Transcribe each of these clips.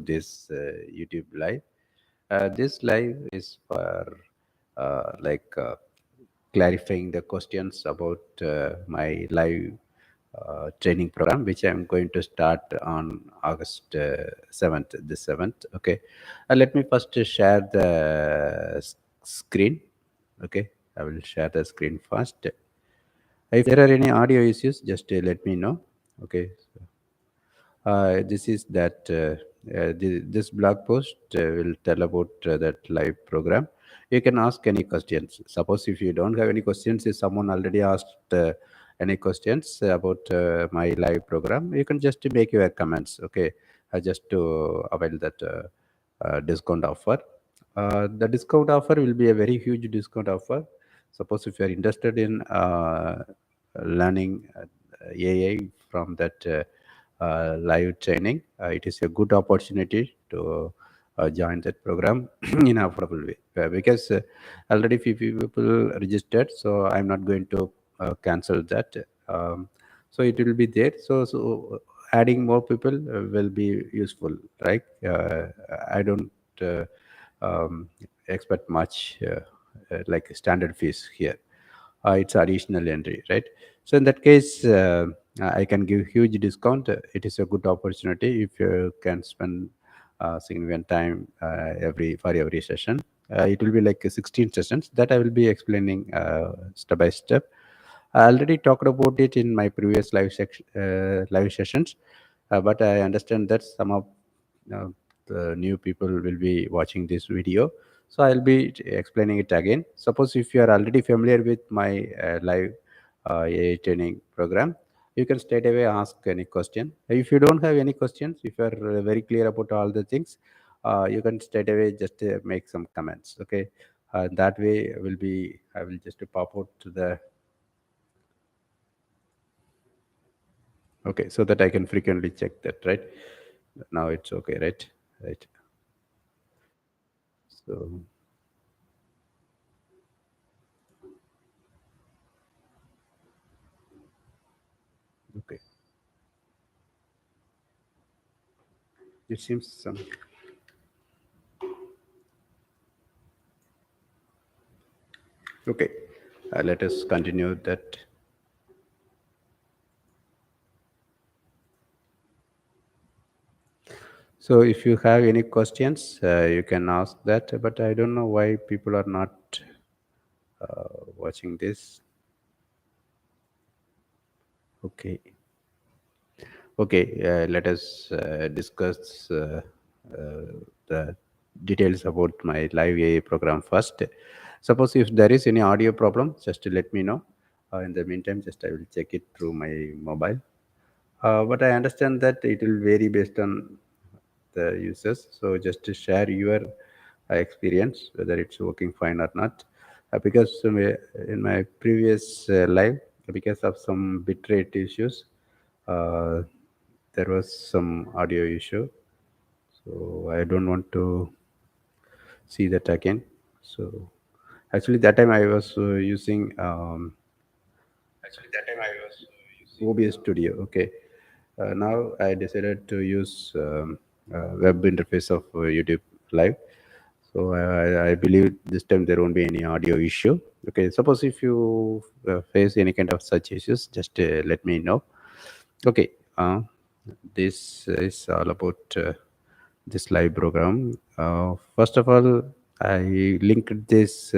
this YouTube live. This live is for clarifying the questions about my live training program, which I'm going to start on August 7th, this 7th. Okay. Let me first share the screen. Okay. I will share the screen first. If there are any audio issues, just let me know. Okay. This is that this blog post will tell about that live program. You can ask any questions. Suppose if you don't have any questions, if someone already asked any questions about my live program, you can just make your comments. Okay, just to avail that discount offer. The discount offer will be a very huge discount offer. Suppose if you are interested in learning AI from that live training, it is a good opportunity to join that program in affordable way. Because already few people registered, so I'm not going to cancel that. So it will be there. So adding more people will be useful, right? I don't um, expect much like standard fees here. It's additional entry, right? So in that case, I can give huge discount. It is a good opportunity if you can spend significant time for every session. It will be like 16 sessions that I will be explaining step by step. I already talked about it in my previous live sessions, but I understand that some of uh, the new people will be watching this video, so I'll be explaining it again. Suppose if you are already familiar with my live AI training program, you can straight away ask any question. If you don't have any questions, if you are very clear about all the things, you can straight away just make some comments. Okay, that way will be I will just pop out to the okay, so that I can frequently check that, right? Now it's okay, right? Right. So okay, it seems some okay. Let us continue that. So if you have any questions, you can ask that. But I don't know why people are not watching this. Okay, okay. Let us discuss the details about my live AI program first. Suppose if there is any audio problem, just let me know. In the meantime, just I will check it through my mobile. But I understand that it will vary based on the users. So just to share your experience, whether it's working fine or not. Because in my previous live, because of some bitrate issues, uh, there was some audio issue. So I don't want to see that again. So actually, that time I was using OBS Studio. Okay. Now I decided to use web interface of YouTube Live. So I believe this time there won't be any audio issue. Okay. Suppose if you face any kind of such issues, just let me know. Okay. This is all about this live program. First of all, I linked this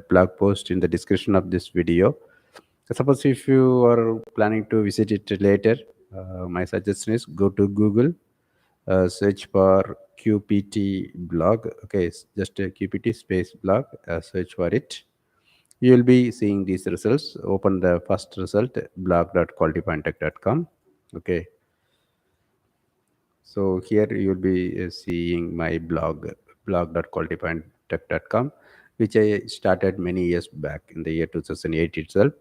blog post in the description of this video. Suppose if you are planning to visit it later, my suggestion is go to Google, search for QPT blog. Okay, just QPT space blog, search for it. You will be seeing these results. Open the first result, blog.qualitypointtech.com. Okay, so here you will be seeing my blog.qualitypointtech.com, which I started many years back in the year 2008 itself.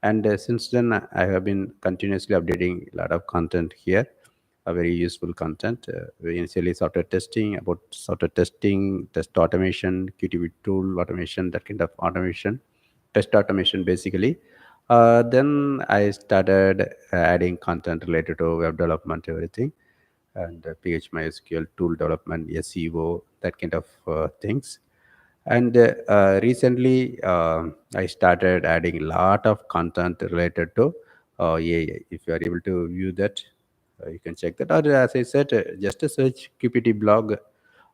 And since then, I have been continuously updating a lot of content here, a very useful content. We initially software testing, about software testing, test automation, QTV tool automation, that kind of automation, test automation basically. Then I started adding content related to web development, everything. and PHMySQL tool development, SEO, that kind of things. And recently, I started adding a lot of content related to AI. If you are able to view that, you can check that. Or as I said, just a search QPT blog.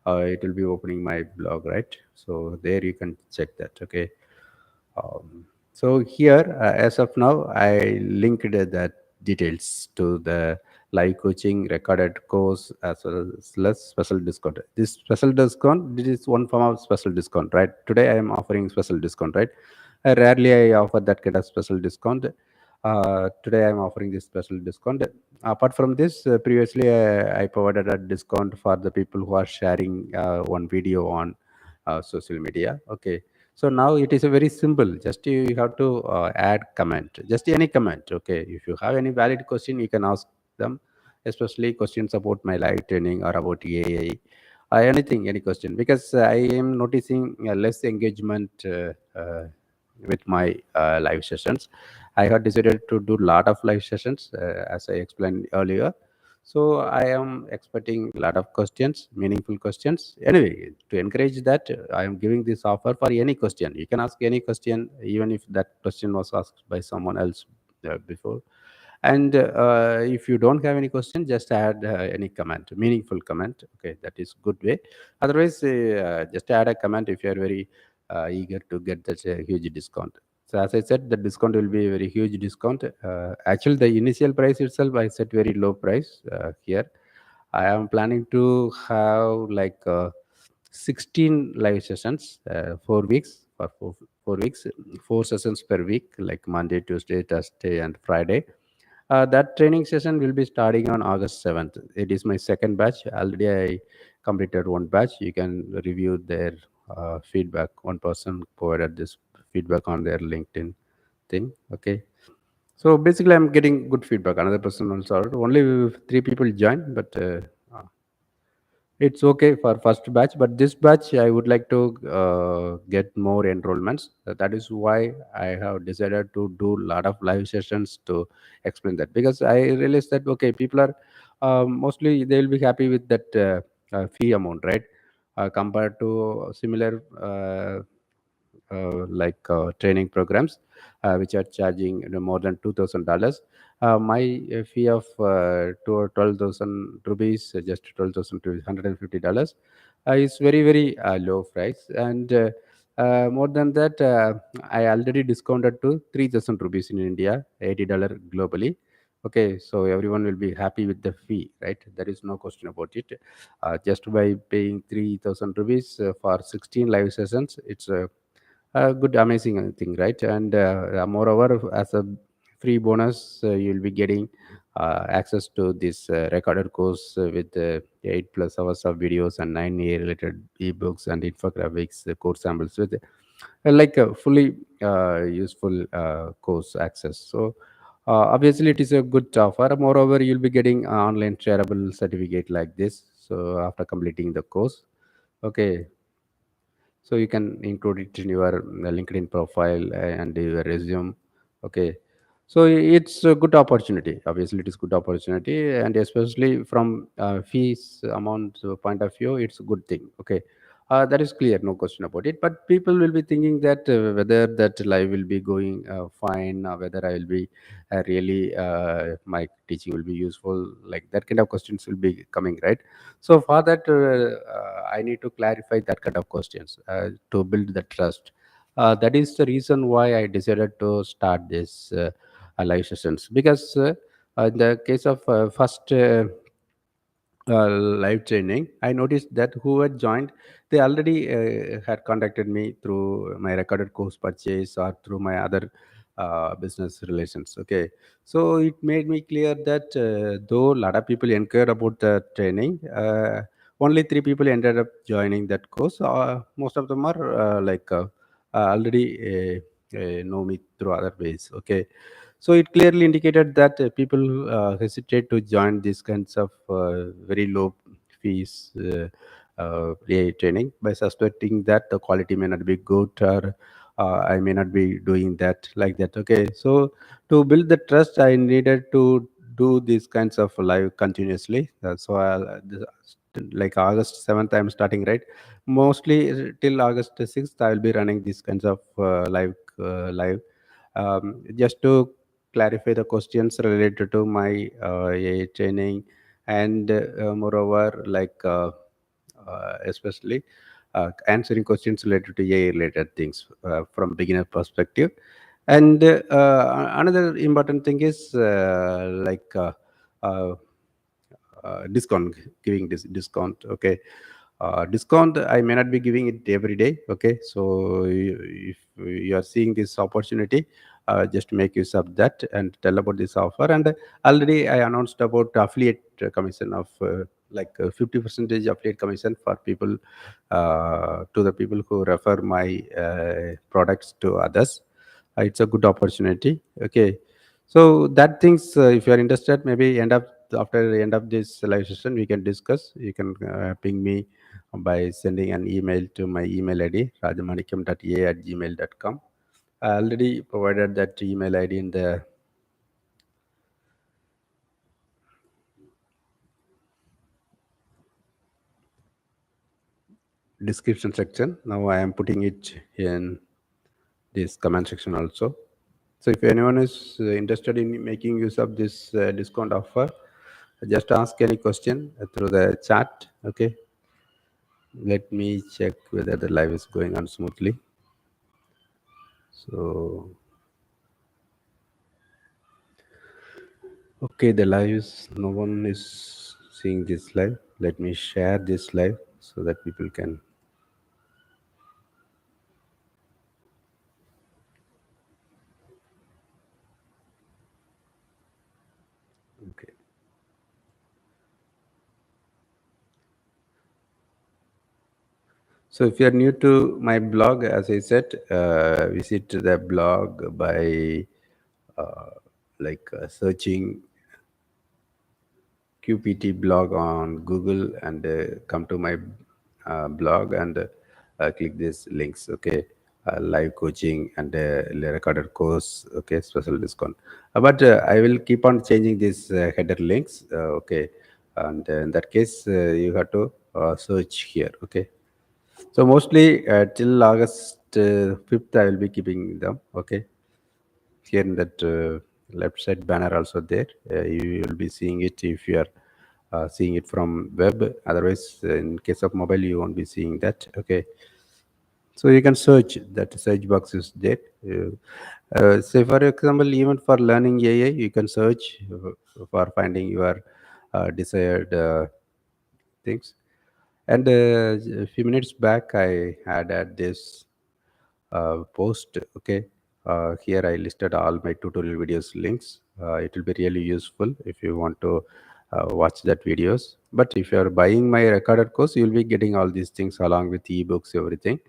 It will be opening my blog, right? So there you can check that. Okay. So here, as of now, I linked that details to the live coaching recorded course as well as special discount. This special discount, this is one form of special discount, right? Today I am offering special discount, right? Rarely I offer that kind of special discount. Today I'm offering this special discount. Apart from this, previously I provided a discount for the people who are sharing one video on social media. Okay, so now it is a very simple. Just you have to add comment, just any comment. Okay, if you have any valid question, you can ask them, especially questions about my live training or about AI, anything, any question. Because I am noticing less engagement with my live sessions. I have decided to do a lot of live sessions, as I explained earlier. So I am expecting a lot of questions, meaningful questions. Anyway, to encourage that, I am giving this offer for any question. You can ask any question, even if that question was asked by someone else before. And if you don't have any question, just add any comment, meaningful comment. Okay, that is good way. Otherwise, just add a comment if you are very eager to get that huge discount. So as I said, the discount will be a very huge discount. Actually, the initial price itself, I set very low price here. I am planning to have like 16 live sessions, 4 weeks, for 4 weeks, 4 sessions per week, like Monday, Tuesday, Thursday, and Friday. That training session will be starting on August 7th. It is my second batch. Already I completed one batch. You can review their feedback. One person provided this feedback on their LinkedIn thing. Okay. So basically, I'm getting good feedback. Another person also, only 3 people joined, but it's okay for first batch. But this batch, I would like to get more enrollments. That is why I have decided to do a lot of live sessions to explain that, because I realized that okay, people are mostly they will be happy with that fee amount, right? Compared to similar training programs which are charging more than $2,000. My fee of 12,000 rupees, just 12,000 to $150, is very very low price. And more than that, I already discounted to 3,000 rupees in India, $80 globally. Okay, so everyone will be happy with the fee, right? There is no question about it. Just by paying 3,000 rupees for 16 live sessions, it's a good amazing thing, right? And moreover, as a free bonus, you'll be getting access to this recorded course with 8+ hours of videos and 9 related ebooks and infographics, course samples with like a fully useful course access. So obviously it is a good offer. Moreover, you'll be getting online shareable certificate like this, so after completing the course. Okay, so you can include it in your LinkedIn profile and your resume. Okay, so it's a good opportunity. Obviously it is good opportunity, and especially from fees amount point of view, it's a good thing. Okay, that is clear, no question about it. But people will be thinking that whether that live will be going fine, whether I will be really my teaching will be useful, like that kind of questions will be coming, right? So for that, I need to clarify that kind of questions to build the trust. That is the reason why I decided to start this live sessions. Because in the case of first live training, I noticed that who had joined, they already had contacted me through my recorded course purchase or through my other business relations. Okay, so it made me clear that though a lot of people inquired about the training, only 3 people ended up joining that course. Most of them are already know me through other ways. Okay, so it clearly indicated that people hesitate to join these kinds of very low fees AI training by suspecting that the quality may not be good, or I may not be doing that like that. Okay, so to build the trust, I needed to do these kinds of live continuously. Like August 7th, I'm starting, right? Mostly till August 6th, I will be running these kinds of live, just to clarify the questions related to my AI training, and moreover, like especially answering questions related to AI related things from beginner perspective. And another important thing is uh, discount, giving this discount. Okay, discount I may not be giving it every day. Okay, so if you are seeing this opportunity, just make use of that and tell about this offer. And already I announced about affiliate commission of 50 percentage affiliate commission for people, to the people who refer my products to others. It's a good opportunity. Okay, so that things, if you are interested, maybe after the end of this live session, we can discuss. You can ping me by sending an email to my email ID, rajamanikam.a@gmail.com. I already provided that email ID in the description section. Now I am putting it in this comment section also. So if anyone is interested in making use of this discount offer, just ask any question through the chat. Okay, let me check whether the live is going on smoothly. So okay, the live is, no one is seeing this live. Let me share this live so that people can. Okay. So if you are new to my blog, as I said, visit the blog by uh, searching QPT blog on Google, and come to my blog, and click these links. Okay, live coaching and recorded course. Okay, special discount. But I will keep on changing these header links. Okay, and in that case, you have to search here. Okay, so mostly till August 5th, I will be keeping them. Okay, here in that left side banner also there. You will be seeing it if you are seeing it from web. Otherwise, in case of mobile, you won't be seeing that. Okay, so you can search, that search box is there. Say for example, even for learning AI, you can search for finding your desired things. And a few minutes back, I had this post. Okay, here I listed all my tutorial videos links. It will be really useful if you want to watch that videos. But if you are buying my recorded course, you will be getting all these things along with ebooks, everything.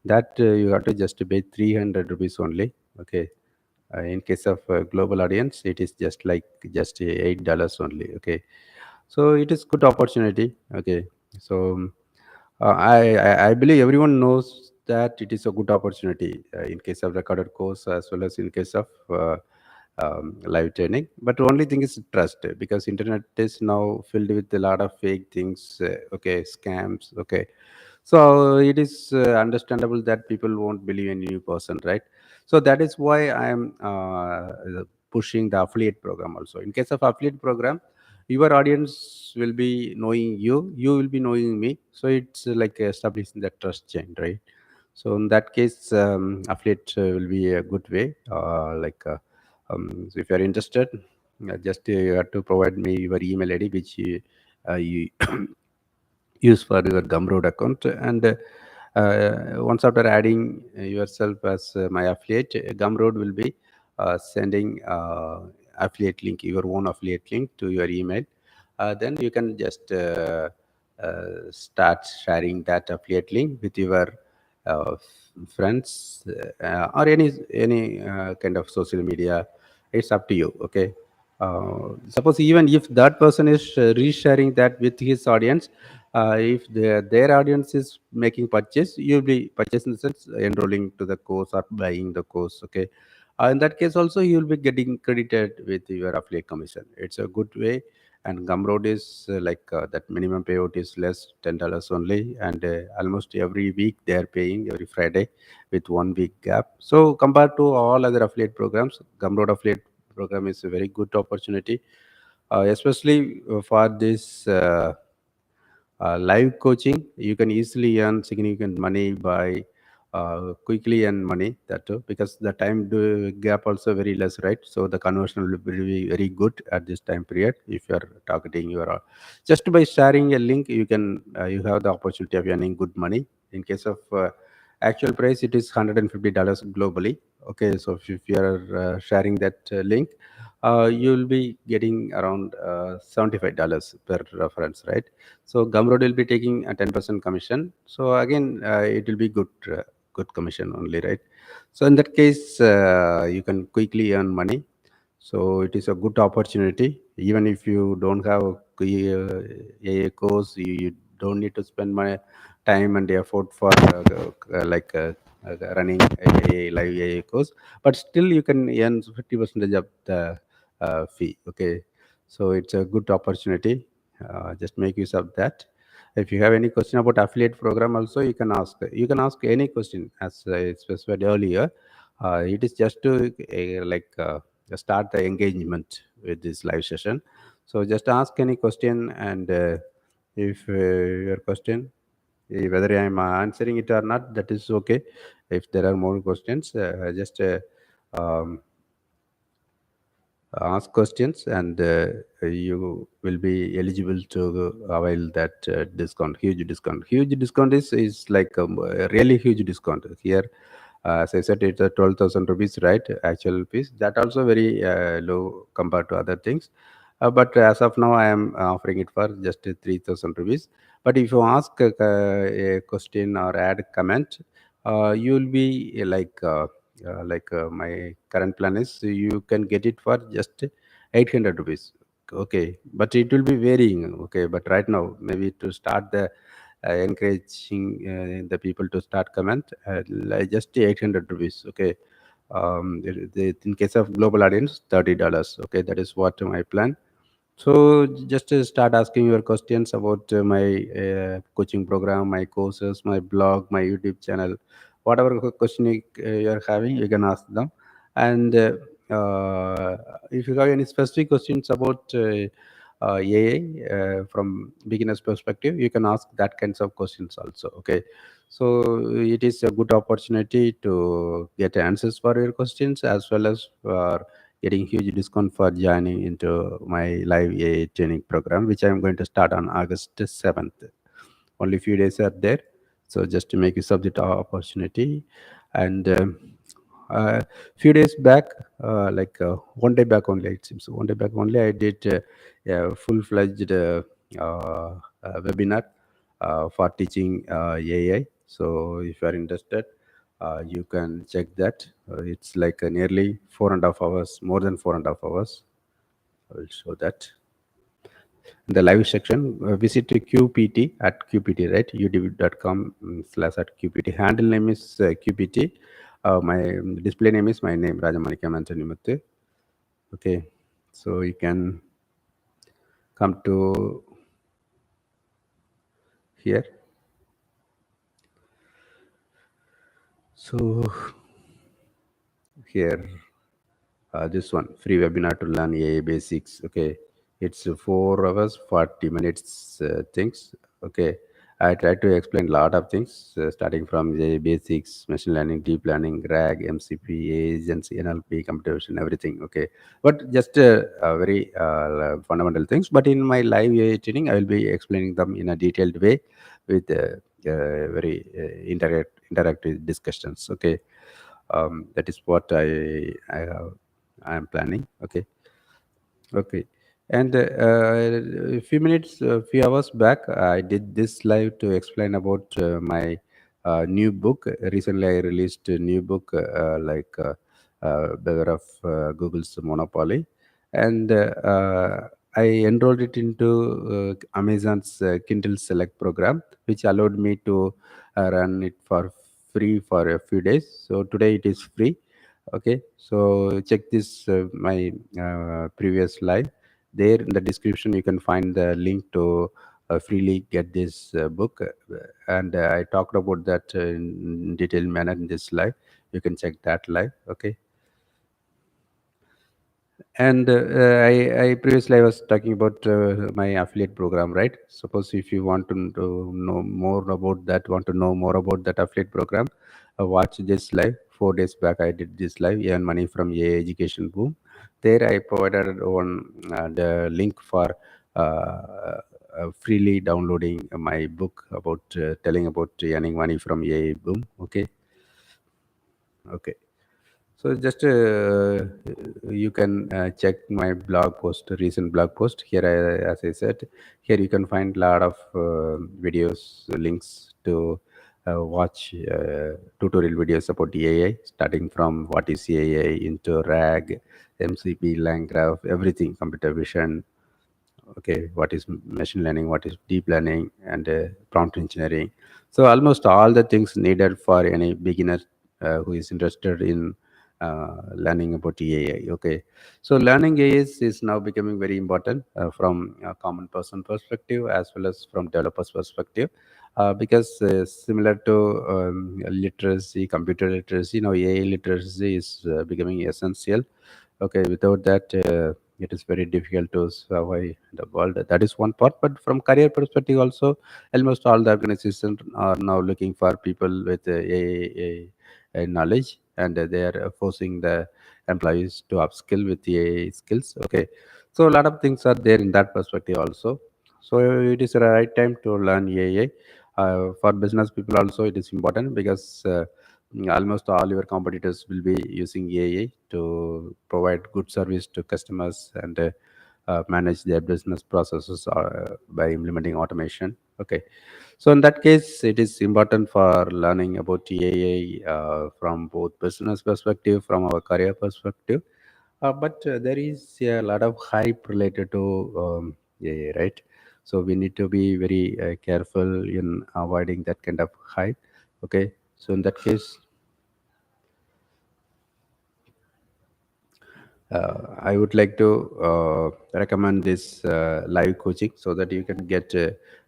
That you have to just pay 300 rupees only. Okay, in case of global audience, it is just $8 only. Okay, so it is good opportunity. Okay, so I believe everyone knows that it is a good opportunity in case of recorded course as well as in case of live training. But the only thing is trust, because internet is now filled with a lot of fake things. Okay, scams. Okay, so it is understandable that people won't believe in new person, right? So that is why I am pushing the affiliate program also. In case of affiliate program, your audience will be knowing you, you will be knowing me, so it's like establishing that trust chain, right? So in that case, affiliate will be a good way. So if you are interested, just you have to provide me your email ID, which you use for your Gumroad account. And once after adding yourself as my affiliate, Gumroad will be sending affiliate link, your own affiliate link to your email. Then you can just start sharing that affiliate link with your friends, or any kind of social media. It's up to you. Okay, suppose even if that person is resharing that with his audience, if their audience is making purchase, you'll be purchasing, the sense enrolling to the course or buying the course. Okay, In that case also you will be getting credited with your affiliate commission. It's a good way. And Gumroad is that minimum payout is less, $10 only, and almost every week they are paying every Friday with 1 week gap. So compared to all other affiliate programs, Gumroad affiliate program is a very good opportunity, especially for this live coaching. You can easily earn significant money by quickly earn money, that too, because the gap also very less, right? So the conversion will be very good at this time period. If you are targeting your just by sharing a link, you can you have the opportunity of earning good money. In case of actual price, it is $150 globally. Okay, so if you are sharing that link, you'll be getting around $75 per reference, right? So Gumroad will be taking a 10% commission. So again, it will be good commission only, right? So in that case, you can quickly earn money. So it is a good opportunity. Even if you don't have a course, you don't need to spend my time and effort for running a live AA course. But still, you can earn 50% of the fee. Okay, so it's a good opportunity. Just make use of that. If you have any question about affiliate program, also you can ask. You can ask any question, as I specified earlier. It is just to start the engagement with this live session. So just ask any question, and if your question, whether I am answering it or not, that is okay. If there are more questions, just um, ask questions, and you will be eligible to avail that discount, huge discount is like a really huge discount here. As I said, it's a 12,000 rupees, right? Actual fees, that also very low compared to other things. But as of now, I am offering it for just 3,000 rupees. But if you ask a question or add comment, you will be my current plan is you can get it for just 800 rupees. Okay, but it will be varying. Okay, but right now, maybe to start the encouraging the people to start comment, just 800 rupees. Okay, in case of global audience, $30. Okay, that is what my plan. So just start asking your questions about my coaching program, my courses, my blog, my YouTube channel. Whatever question you're having, you can ask them. And if you have any specific questions about AI from beginner's perspective, you can ask that kinds of questions also. Okay, so it is a good opportunity to get answers for your questions, as well as for getting huge discount for joining into my live AI training program, which I'm going to start on August 7th. Only few days are there. So just to make use of the opportunity. And few days back, 1 day back only, it seems 1 day back only, I did a full-fledged webinar for teaching AI. So if you are interested, you can check that. It's like nearly 4.5 hours, more than 4.5 hours. I will show that. In the live section, visit QPT at QPT, right? udb.com/@QPT. Handle name is QPT. My display name is my name, Rajamanikam Antonimuthu. Okay, so you can come to here. So here, this one, free webinar to learn AI basics. Okay, it's 4 hours 40 minutes things. Okay, I try to explain a lot of things, starting from the basics, machine learning, deep learning, RAG, MCP, agents, NLP, computer vision, everything. Okay, but just very fundamental things. But in my live AI training, I will be explaining them in a detailed way with very interactive discussions. Okay, that is what I am planning. Okay, okay. And a few minutes, a few hours back, I did this live to explain about my new book. Recently, I released a new book, Beware of Google's Monopoly. And I enrolled it into Amazon's Kindle Select program, which allowed me to run it for free for a few days. So today it is free. Okay, so check this my previous live. There in the description you can find the link to freely get this book, and I talked about that in detailed manner in this live. You can check that live. Okay. And I previously I was talking about my affiliate program, right? Suppose if you want to know more about that, want to know more about that affiliate program, watch this live. 4 days back, I did this live, earn money from a education boom. There, I provided one the link for freely downloading my book about telling about earning money from a boom. Okay, okay. So just you can check my blog post, recent blog post. Here, as I said, here you can find a lot of videos, links to watch tutorial videos about AI, starting from what is AI into RAG, MCP, LangGraph, everything, computer vision, okay, what is machine learning, what is deep learning, and prompt engineering. So almost all the things needed for any beginner who is interested in learning about AI. Okay, so learning AI is now becoming very important from a common person perspective as well as from developers perspective, because similar to literacy, computer literacy, now AI literacy is becoming essential. Okay, without that it is very difficult to survive the world. That is one part, but from career perspective also, almost all the organizations are now looking for people with knowledge, and they are forcing the employees to upskill with the AI skills. Okay, so a lot of things are there in that perspective also. So it is the right time to learn AI. For business people also it is important, because almost all your competitors will be using AI to provide good service to customers, and manage their business processes by implementing automation. Okay, so in that case, it is important for learning about AI from both business perspective, from our career perspective. But there is a lot of hype related to AI, right? So we need to be very careful in avoiding that kind of hype. Okay, so in that case, I would like to recommend this live coaching so that you can get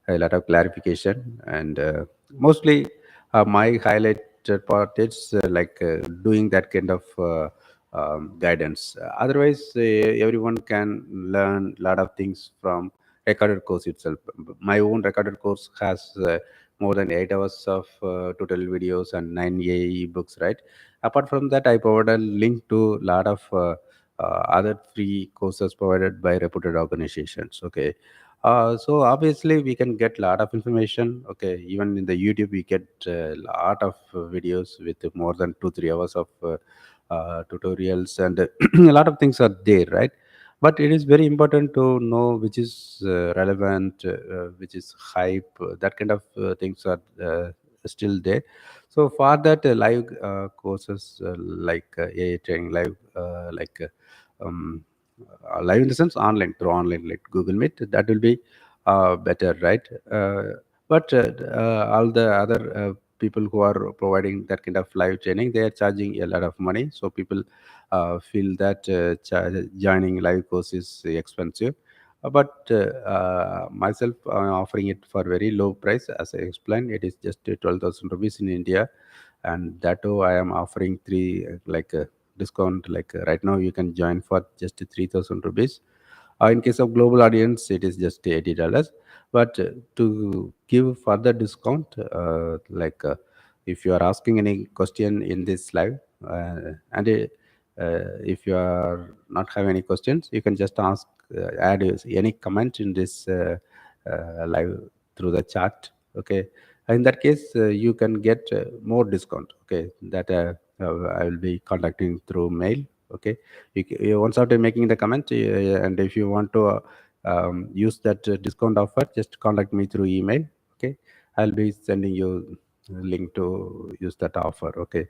a lot of clarification. And mostly, my highlighted part is like doing that kind of guidance. Otherwise, everyone can learn a lot of things from recorded course itself. My own recorded course has more than 8 hours of tutorial videos and 9 books, right? Apart from that, I provide a link to a lot of other free courses provided by reputed organizations. Okay, so obviously we can get a lot of information. Okay, even in the YouTube we get a lot of videos with more than 2 3 hours of tutorials, and a lot of things are there, right? But it is very important to know which is relevant, which is hype. That kind of things are still there. So for that, live courses like AI training, live um, live in the sense online, through online like Google Meet, that will be better, right? But all the other people who are providing that kind of live training, they are charging a lot of money. So people feel that joining live course is expensive. But myself, I'm offering it for very low price. As I explained, it is just 12,000 rupees in India, and that too I am offering three discount. Like right now, you can join for just 3,000 rupees. In case of global audience, it is just $80. But to give further discount, if you are asking any question in this live, and if you are not have any questions, you can just ask, add any comment in this live through the chat. Okay, in that case, you can get more discount. Okay, that I will be contacting through mail. Okay, once after making the comment, and if you want to use that discount offer, just contact me through email. Okay, I'll be sending you a link to use that offer. Okay,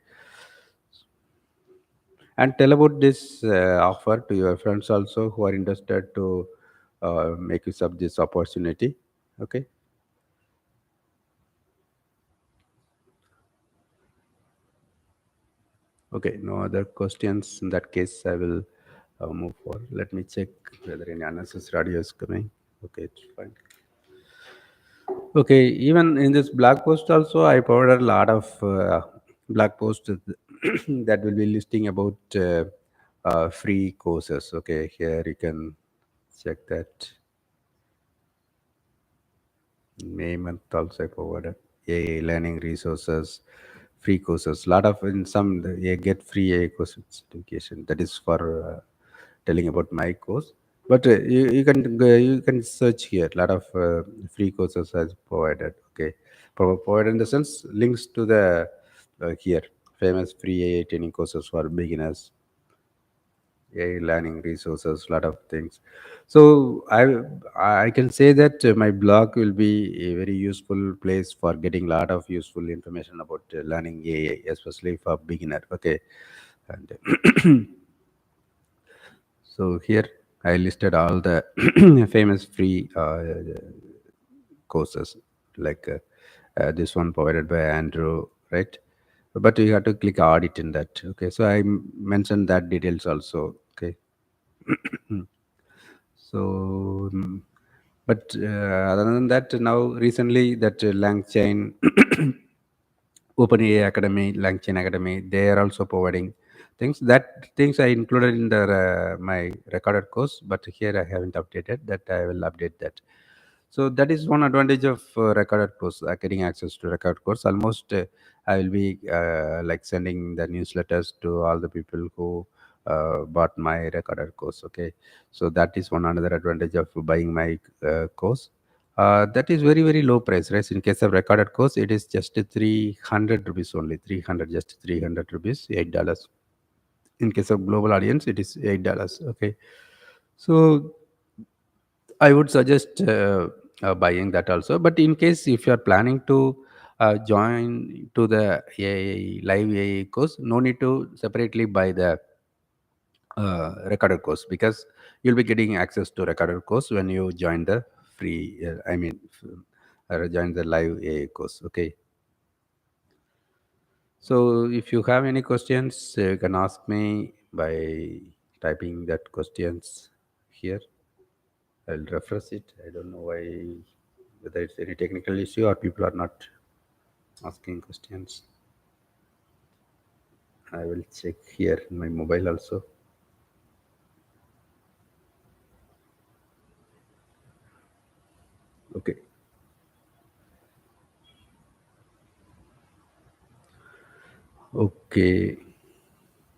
and tell about this offer to your friends also who are interested to make use of this opportunity. Okay. Okay, no other questions. In that case, I will move forward. Let me check whether any unnecessary audio is coming. Okay, it's fine. Okay, even in this blog post also, I provided a lot of blog posts that will be listing about free courses. Okay, here you can check that. May month also I provided AI learning resources, free courses. Lot of in some you get free AI course certification. That is for telling about my course. But you can search here. Lot of free courses as provided. Okay, provided in the sense links to the here famous free AI training courses for beginners, AI learning resources, lot of things. So I can say that my blog will be a very useful place for getting lot of useful information about learning AI, especially for beginner. Okay, and so here I listed all the famous free courses like this one provided by Andrew, right? But you have to click audit in that. Okay, so mentioned that details also. Okay, so, but other than that, now recently that Langchain, OpenAI Academy, Langchain Academy, they are also providing things. That things I included in the my recorded course, but here I haven't updated. That I will update that. So that is one advantage of recorded course, getting access to recorded course. Almost I will be like sending the newsletters to all the people who bought my recorded course. Okay, so that is one another advantage of buying my course. That is very very low price, right? In case of recorded course, it is just 300 rupees only. 300, just 300 rupees, $8. In case of global audience, it is $8. Okay, so I would suggest buying that also. But in case if you are planning to join to the AI, live AI course, no need to separately buy the recorded course, because you'll be getting access to recorded course when you join the free. Join the live AI course. Okay. So if you have any questions, you can ask me by typing that questions here. I'll refresh it. I don't know why, whether it's any technical issue or people are not asking questions. I will check here in my mobile also. Okay. Okay.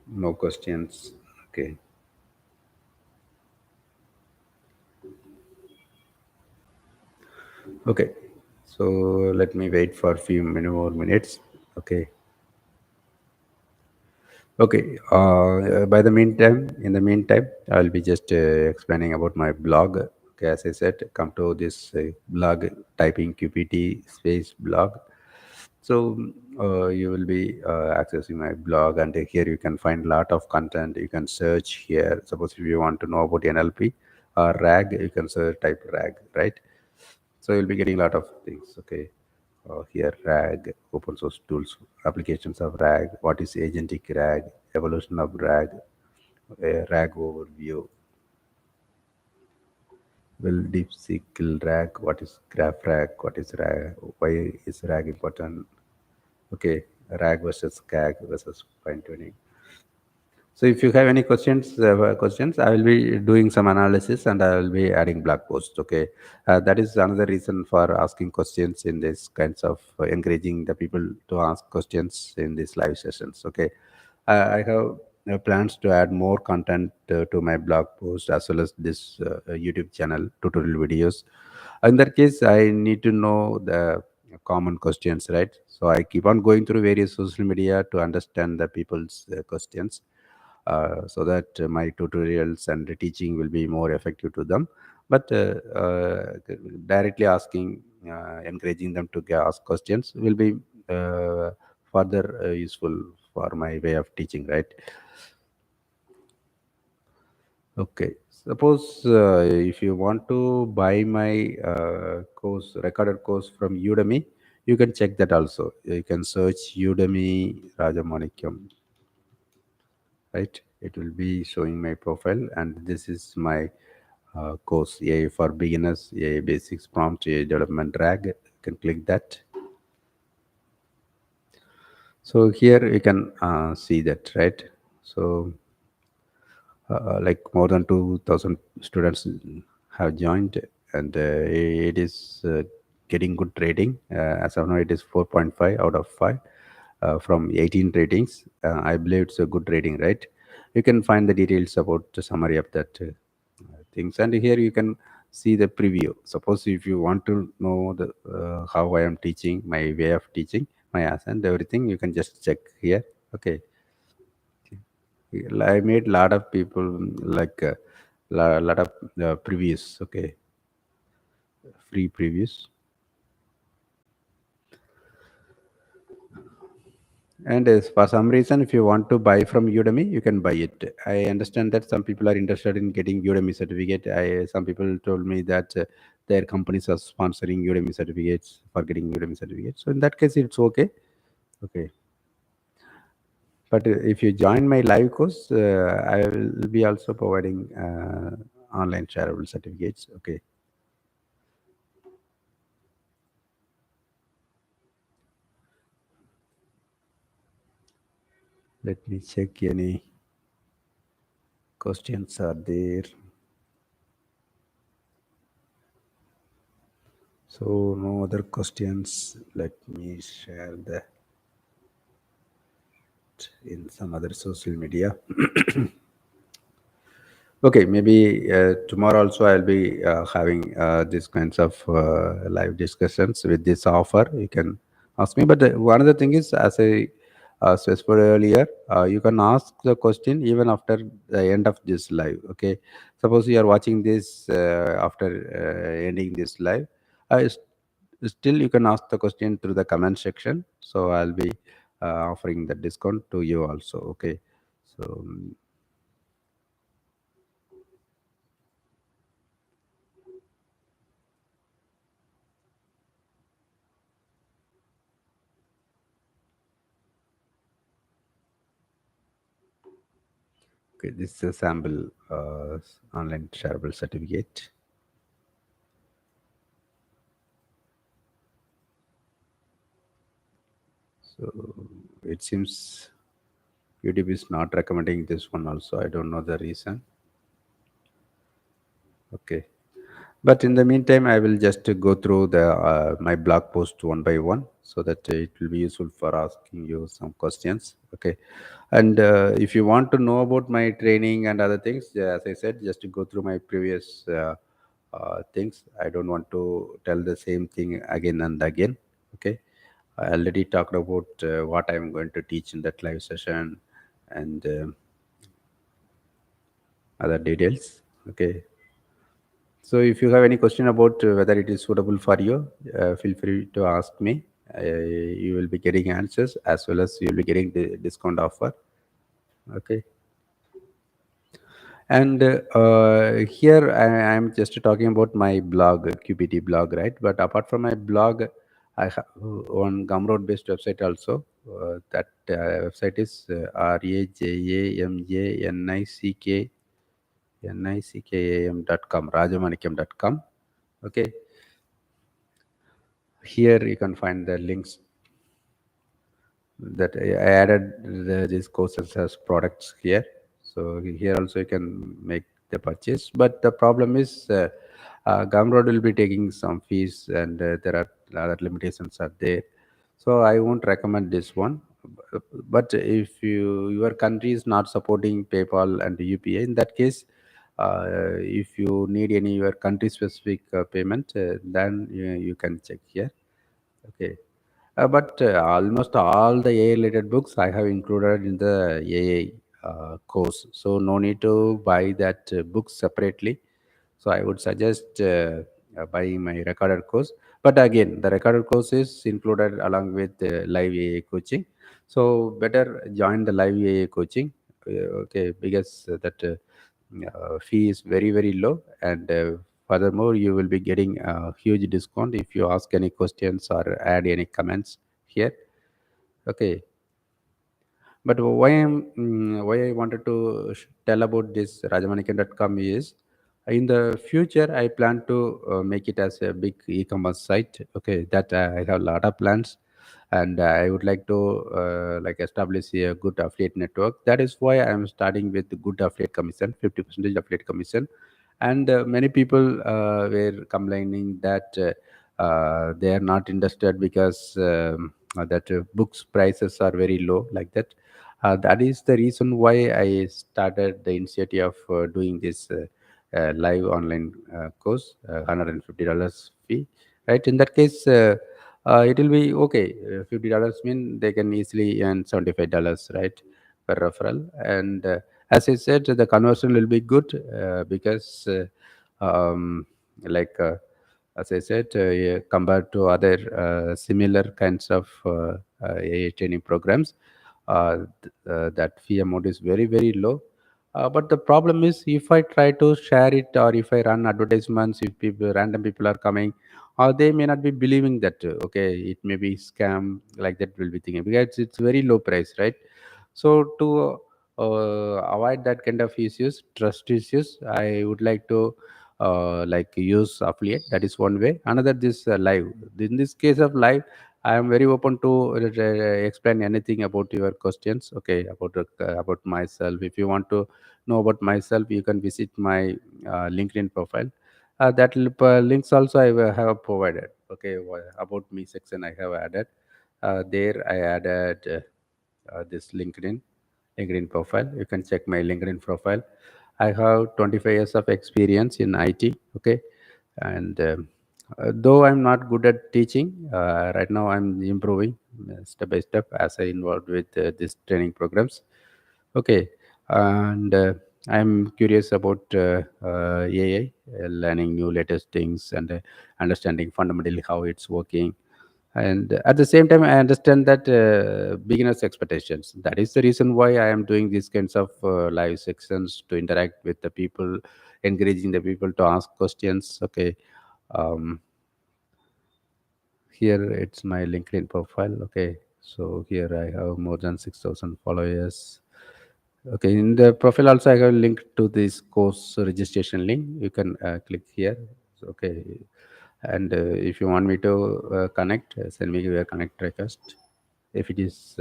No questions. Okay. Okay. So let me wait for a few more minutes. Okay. Okay. By the meantime, in the meantime, I'll be just explaining about my blog. Okay, as I said, come to this blog, typing QPT space blog. So you will be accessing my blog, and here you can find lot of content. You can search here. Suppose if you want to know about NLP or RAG, you can search type RAG, right? So you'll be getting a lot of things. Okay. Here, RAG, open source tools, applications of RAG, what is agentic RAG, evolution of RAG, RAG overview, will DeepSeek kill RAG, what is graph RAG, what is RAG, why is RAG important, okay, RAG versus CAG versus fine tuning. So if you have any questions, I will be doing some analysis and I will be adding blog posts. Okay, that is another reason for asking questions in this kinds of encouraging the people to ask questions in these live sessions. Okay, I have plans to add more content to my blog post as well as this YouTube channel tutorial videos. In that case, I need to know the common questions, right? So I keep on going through various social media to understand the people's questions, so that my tutorials and the teaching will be more effective to them. But directly asking, encouraging them to ask questions will be further useful for my way of teaching, right? Okay. Suppose if you want to buy my course, recorded course from Udemy, you can check that also. You can search Udemy Rajamanikam. right? It will be showing my profile, and this is my course, AI for beginners, AI basics, prompt, AI development. Drag, you can click that. So here you can see that, right? So like more than 2000 students have joined, and it is getting good rating. As of now it is 4.5 out of 5 from 18 ratings. I believe it's a good rating, right? You can find the details about the summary of that things, and here you can see the preview. Suppose if you want to know the how I am teaching, my way of teaching, my and everything, you can just check here. Okay, I made lot of people like lot of previews. Okay, free previews. And for some reason, if you want to buy from Udemy, you can buy it. I understand that some people are interested in getting Udemy certificate. Some people told me that their companies are sponsoring Udemy certificates for getting Udemy certificates. So in that case, it's okay. Okay, but if you join my live course, I will be also providing online shareable certificates. Okay, let me check any questions are there. So no other questions. Let me share the in some other social media. Okay, maybe tomorrow also I'll be having these kinds of live discussions with this offer. You can ask me. But one other thing is, as I specified earlier, you can ask the question even after the end of this live. Okay, suppose you are watching this after ending this live. Still, you can ask the question through the comment section. So I'll be offering the discount to you also. Okay, so okay, this is a sample online shareable certificate. So it seems YouTube is not recommending this one also. I don't know the reason. Okay. But in the meantime, I will just go through the my blog post one by one, so that it will be useful for asking you some questions. Okay, and if you want to know about my training and other things, as I said, just to go through my previous things. I don't want to tell the same thing again and again. Okay, I already talked about what I'm going to teach in that live session and other details. Okay, so if you have any question about whether it is suitable for you, feel free to ask me. You will be getting answers as well as you will be getting the discount offer. Okay. And here I am just talking about my blog, QPT blog, right? But apart from my blog, I have one Gumroad based website also. That website is rajamanickam.com, rajamanickam.com. Okay, here you can find the links that I added these courses as products here. So here also you can make the purchase. But the problem is Gumroad will be taking some fees, and there are other limitations are there. So I won't recommend this one. But if your country is not supporting PayPal and UPI, in that case, if you need any your country specific payment, then you can check here. Okay. But almost all the AI related books I have included in the AI course. So no need to buy that book separately. So I would suggest buying my recorded course. But again, the recorded course is included along with live AI coaching. So better join the live AI coaching. Okay, because that fee is very very low, and furthermore you will be getting a huge discount if you ask any questions or add any comments here. Okay, But why I wanted to tell about this rajamanikan.com is, in the future I plan to make it as a big e-commerce site. Okay, that I have a lot of plans, and I would like to like establish a good affiliate network. That is why I am starting with good affiliate commission, 50% affiliate commission. And many people were complaining that they are not interested because that books prices are very low, like that. That is the reason why I started the initiative of doing this live online course, $150 fee. Right? In that case, it will be okay. $50 mean they can easily earn $75, right, per referral. And as I said, the conversion will be good because, like as I said, yeah, compared to other similar kinds of AI training programs, that fee amount is very, very low. But the problem is, if I try to share it, or if I run advertisements, if people, random people are coming, or they may not be believing that okay, it may be scam, like that will be thinking, because it's very low price, right? So to avoid that kind of issues, trust issues, I would like to like use affiliate. That is one way. Another, this live. In this case of live, I am very open to explain anything about your questions. Okay, about myself. If you want to know about myself, you can visit my LinkedIn profile. That links also I will have provided. Okay, about me section I have added. There I added this LinkedIn profile. You can check my LinkedIn profile. I have 25 years of experience in IT. Okay, and though I'm not good at teaching, right now I'm improving step by step as I involved with these training programs. Okay, and I'm curious about AI, learning new latest things, and understanding fundamentally how it's working. And at the same time, I understand that beginners' expectations. That is the reason why I am doing these kinds of live sections, to interact with the people, encouraging the people to ask questions. Okay, um, here it's my LinkedIn profile. Okay, so here I have more than 6,000 followers. Okay, in the profile also I have linked to this course registration link. You can click here. So, okay, and if you want me to connect, send me your connect request. If it is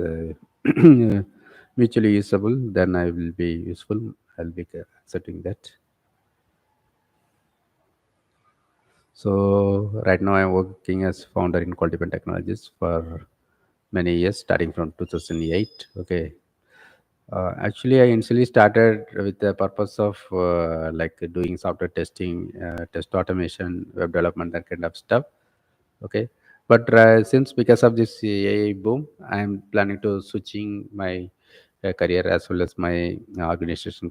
mutually usable, then I will be useful. I'll be accepting that. So right now I'm working as founder in Quality Technologies for many years, starting from 2008. Okay. Actually, I initially started with the purpose of like doing software testing, test automation, web development, that kind of stuff. Okay, but since because of this AI boom, I am planning to switching my career as well as my organization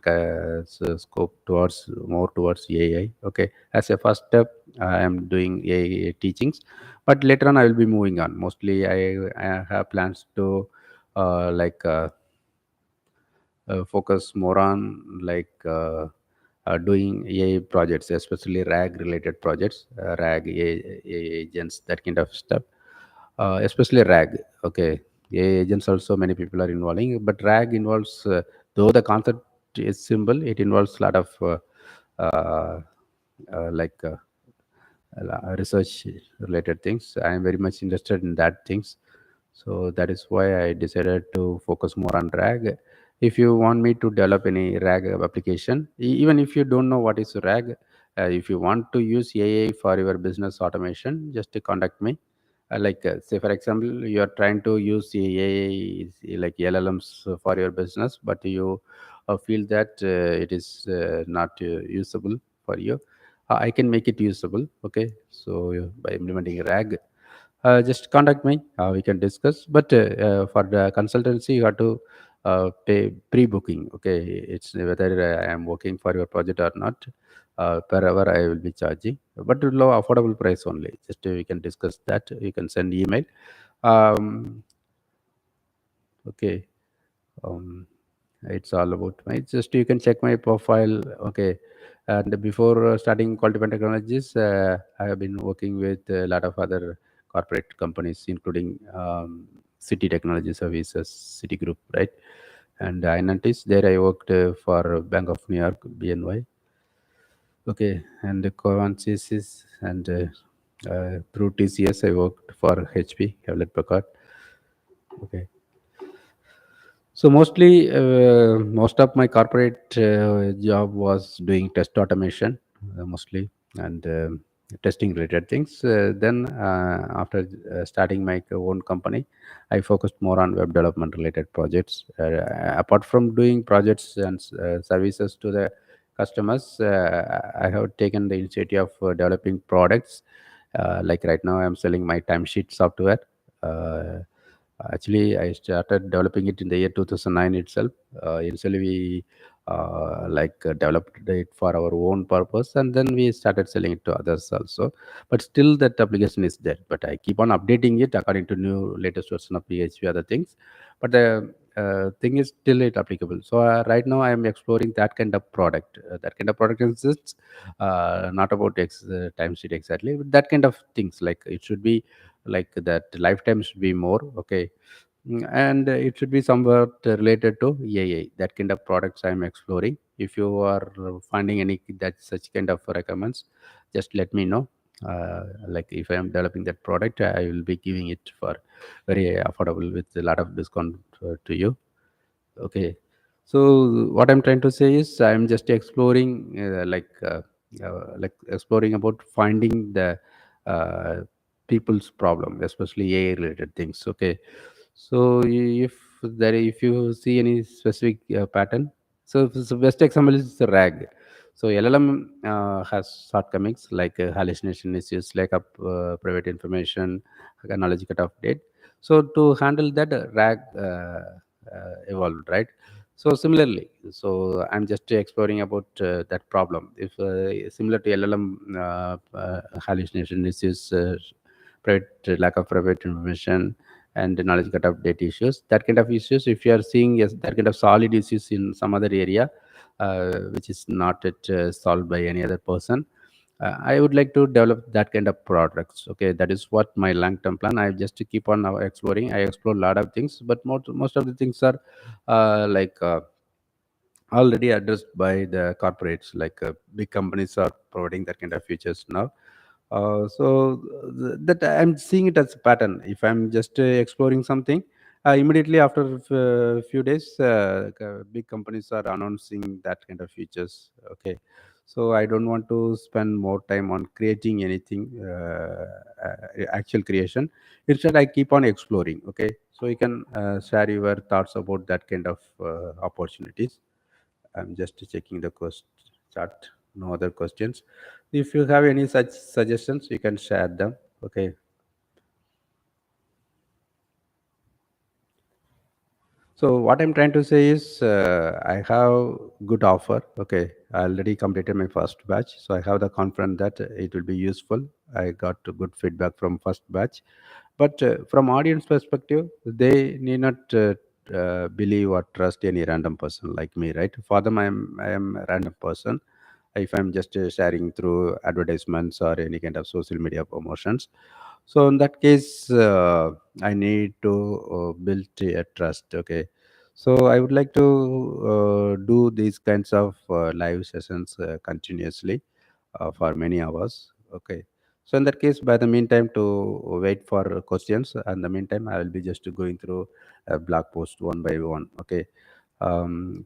scope towards more towards AI. Okay, as a first step, I am doing AI teachings, but later on I will be moving on. Mostly, I have plans to like focus more on like doing AI projects, especially RAG related projects, RAG AI agents, that kind of stuff. Especially RAG. Okay, AI agents also many people are involving, but RAG involves, though the concept is simple, it involves a lot of uh, like research related things. I am very much interested in that things, so that is why I decided to focus more on RAG. If you want me to develop any RAG application, even if you don't know what is RAG, if you want to use AI for your business automation, just to contact me. Like say for example, you are trying to use AI like LLMs for your business, but you feel that it is not usable for you. I can make it usable. Okay, so by implementing RAG, just contact me. We can discuss. But for the consultancy, you have to pay pre-booking. Okay, it's whether I am working for your project or not. Per hour, I will be charging, but low affordable price only. Just we can discuss that. You can send email. Um, okay. Um, it's all about my. Just you can check my profile. Okay, and before starting Cultivate Technologies, I have been working with a lot of other corporate companies, including City Technology Services, Citigroup, right? And I there I worked for Bank of New York, BNY. Okay, and the Coincidence and through TCS I worked for HP, Hewlett Packard. Okay, so mostly, most of my corporate job was doing test automation, mostly, and testing related things. Then, after starting my own company, I focused more on web development related projects. Apart from doing projects and services to the customers, I have taken the initiative of developing products. Like right now, I'm selling my timesheet software. Uh, Actually, I started developing it in the year 2009 itself. Initially, we developed it for our own purpose, and then we started selling it to others also. But still, that application is there. But I keep on updating it according to new latest version of PHP, other things. But the thing is still it applicable. So right now, I am exploring that kind of product. That kind of product exists, not about timesheet exactly, but that kind of things. Like it should be like that lifetime should be more okay. And it should be somewhat related to AI, that kind of products I'm exploring. If you are finding any that such kind of recommends, just let me know. Like if I am developing that product, I will be giving it for very affordable with a lot of discount to you. Okay. So what I'm trying to say is I'm just exploring like exploring about finding the uh, people's problem, especially AI related things. Okay. So if you see any specific pattern, so best example is the RAG. So LLM has shortcomings like hallucination issues, lack of private information, knowledge cut off date. So to handle that, RAG evolved, right? So similarly, so I'm just exploring about that problem. If similar to LLM hallucination issues, private lack of private information, and knowledge cut of data issues, that kind of issues. If you are seeing yes, that kind of solid issues in some other area, which is not yet solved by any other person, I would like to develop that kind of products. Okay, that is what my long-term plan. I just to keep on now exploring. I explore a lot of things, but most of the things are already addressed by the corporates. Like big companies are providing that kind of features now. That I'm seeing it as a pattern. If I'm just exploring something, immediately after a few days, big companies are announcing that kind of features. Okay, so I don't want to spend more time on creating anything, actual creation. Instead, I keep on exploring. Okay, so you can share your thoughts about that kind of opportunities. I'm just checking the chart. No other questions. If you have any such suggestions, you can share them. Okay. So what I'm trying to say is, I have good offer. Okay, I already completed my first batch, so I have the confidence that it will be useful. I got good feedback from first batch, but from audience perspective, they need not believe or trust any random person like me, right? For them, I am a random person. If I'm just sharing through advertisements or any kind of social media promotions, so in that case, I need to build a trust. Okay, so I would like to do these kinds of live sessions continuously for many hours. Okay, so in that case, by the meantime, to wait for questions, and the meantime, I will be just going through a blog post one by one. Okay.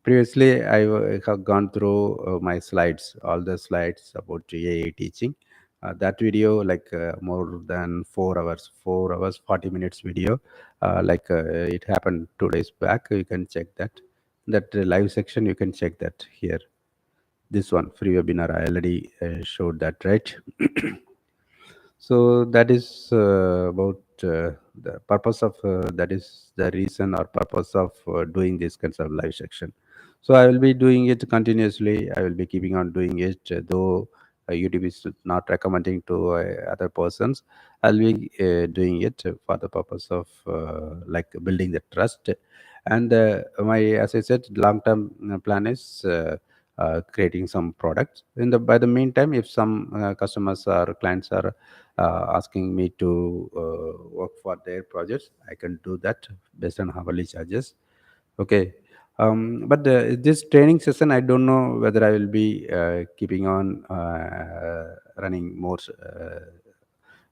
Previously, have gone through my slides, all the slides about AI teaching. That video, like more than 4 hours, 4 hours, 40 minutes video. It happened 2 days back. You can check that. That live section, you can check that here. This one, free webinar, I already showed that, right? So that is about the purpose of that is the reason or purpose of doing this kinds of live section. So I will be doing it continuously. I will be keeping on doing it, though YouTube is not recommending to other persons. I'll be doing it for the purpose of like building the trust. And my, as I said, long term plan is creating some products. In the by the meantime, if some customers or clients are asking me to work for their projects, I can do that based on hourly charges. Okay. But this training session, I don't know whether I will be keeping on running more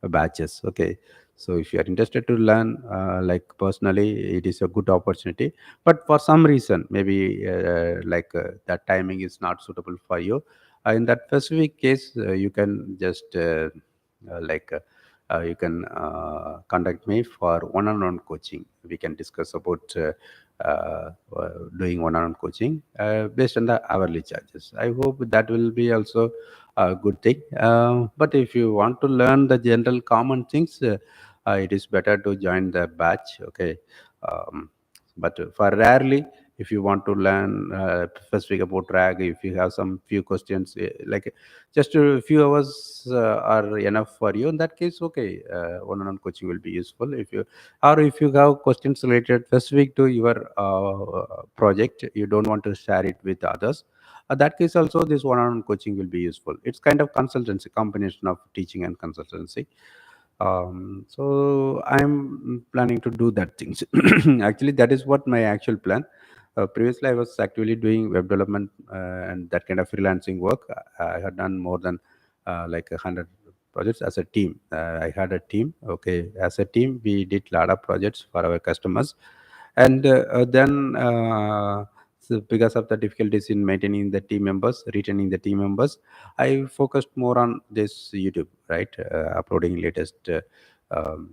batches. Okay. So if you are interested to learn, like personally, it is a good opportunity. But for some reason, maybe that timing is not suitable for you. In that specific case, you can just like you can contact me for one-on-one coaching. We can discuss about doing one-on-one coaching based on the hourly charges. I hope that will be also a good thing. But if you want to learn the general common things, it is better to join the batch. Okay. Um, but for rarely, if you want to learn specific about drag, if you have some few questions, like just a few hours are enough for you. In that case, okay, one-on-one coaching will be useful. If you or if you have questions related specific to your project, you don't want to share it with others. That case also, this one-on-one coaching will be useful. It's kind of consultancy, combination of teaching and consultancy. So I'm planning to do that things. Actually, that is what my actual plan. Previously, I was actually doing web development and that kind of freelancing work. I had done more than like 100 projects as a team. I had a team. Okay, as a team, we did a lot of projects for our customers, and then so because of the difficulties in maintaining the team members, retaining the team members, I focused more on this YouTube, right? Uploading latest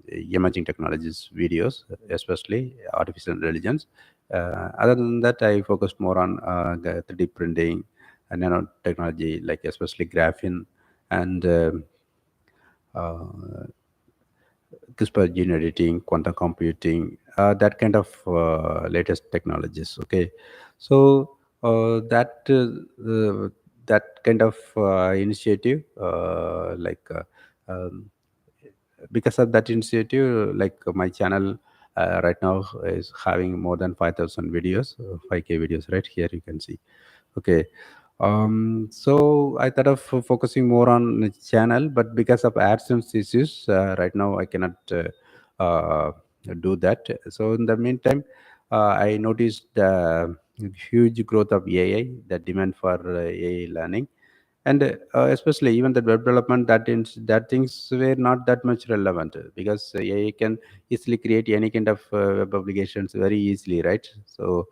emerging technologies videos, especially artificial intelligence. Other than that, I focused more on 3D printing and nanotechnology, like especially graphene and uh, CRISPR gene editing, quantum computing, that kind of latest technologies. Okay, so that kind of initiative, um, because of that initiative, like my channel right now is having more than 5,000 videos, 5K videos. Right here, you can see. Okay. So I thought of focusing more on the channel, but because of AdSense issues, right now I cannot do that. So in the meantime, I noticed the huge growth of AI, the demand for AI learning, and especially even the web development, that things were not that much relevant because AI can easily create any kind of web applications very easily, right? So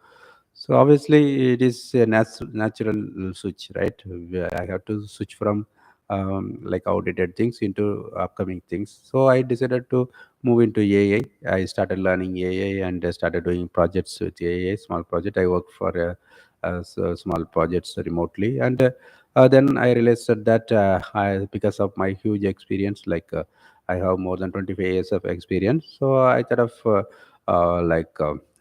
obviously it is a natural switch, right? Where I have to switch from like outdated things into upcoming things. So I decided to move into AI. I started learning AI and I started doing projects with AI, small project. I work for small projects remotely, and then I realized that because of my huge experience, I have more than 25 years of experience. So I thought of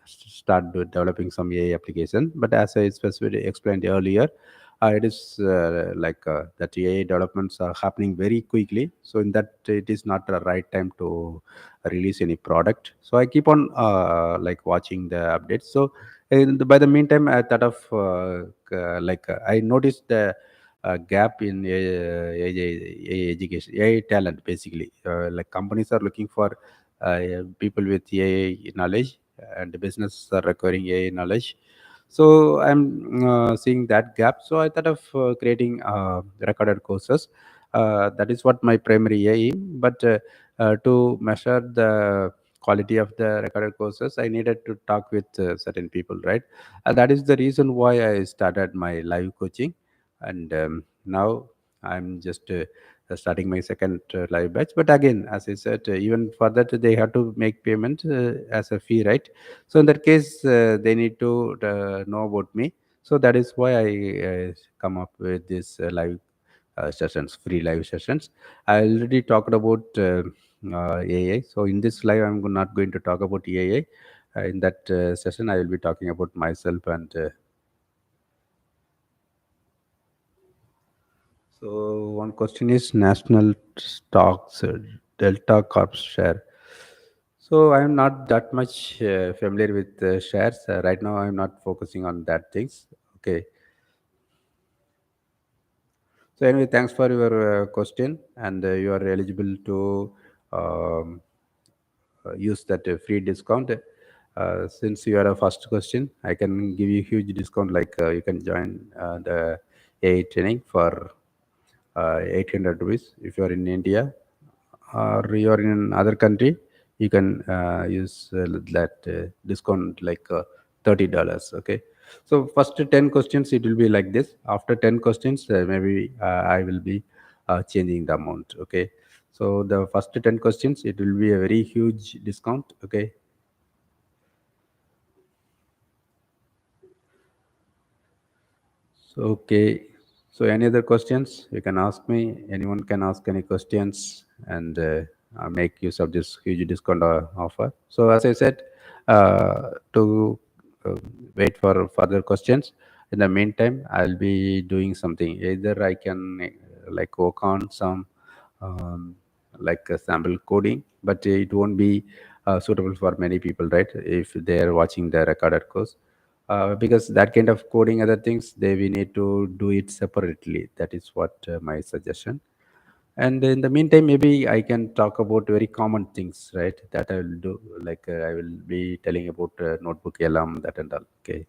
start developing some AI application. But as I specifically explained earlier, it is that AI developments are happening very quickly. So in that, it is not the right time to release any product. So I keep on watching the updates. So by the meantime, I thought of I noticed the gap in AI education, AI talent. Basically, like companies are looking for people with AI knowledge, and the business are requiring AI knowledge. So I'm seeing that gap. So I thought of creating recorded courses. That is what my primary aim. But to measure the quality of the recorded courses, I needed to talk with certain people, right? That is the reason why I started my live coaching, and now I'm just starting my second live batch. But again, as I said, even for that they have to make payment as a fee, right? So in that case, they need to know about me. So that is why I come up with this live sessions, free live sessions. I already talked about AI. So in this live, I'm not going to talk about AI. In that session, I will be talking about myself. And so one question is national stocks, Delta Corp share. So I'm not that much familiar with shares right now. I'm not focusing on that things. Okay. So anyway, thanks for your question, and you are eligible to um, use that free discount. Since you are a first question, I can give you huge discount. Like you can join the AI training for 800 rupees. If you are in India or you are in other country, you can use that discount like $30. Okay. So first 10 questions it will be like this. After 10 questions, maybe I will be changing the amount. Okay. So the first 10 questions it will be a very huge discount. Okay. So, okay. So, any other questions you can ask me? Anyone can ask any questions, and I'll make use of this huge discount offer. So, as I said, to uh, wait for further questions. In the meantime, I'll be doing something. Either I can like work on some um, like a sample coding, but it won't be suitable for many people, right? If they are watching the recorded course, because that kind of coding other things they we need to do it separately. That is what my suggestion. And in the meantime, maybe I can talk about very common things, right? That I will do, like I will be telling about notebook LM, that and all. Okay,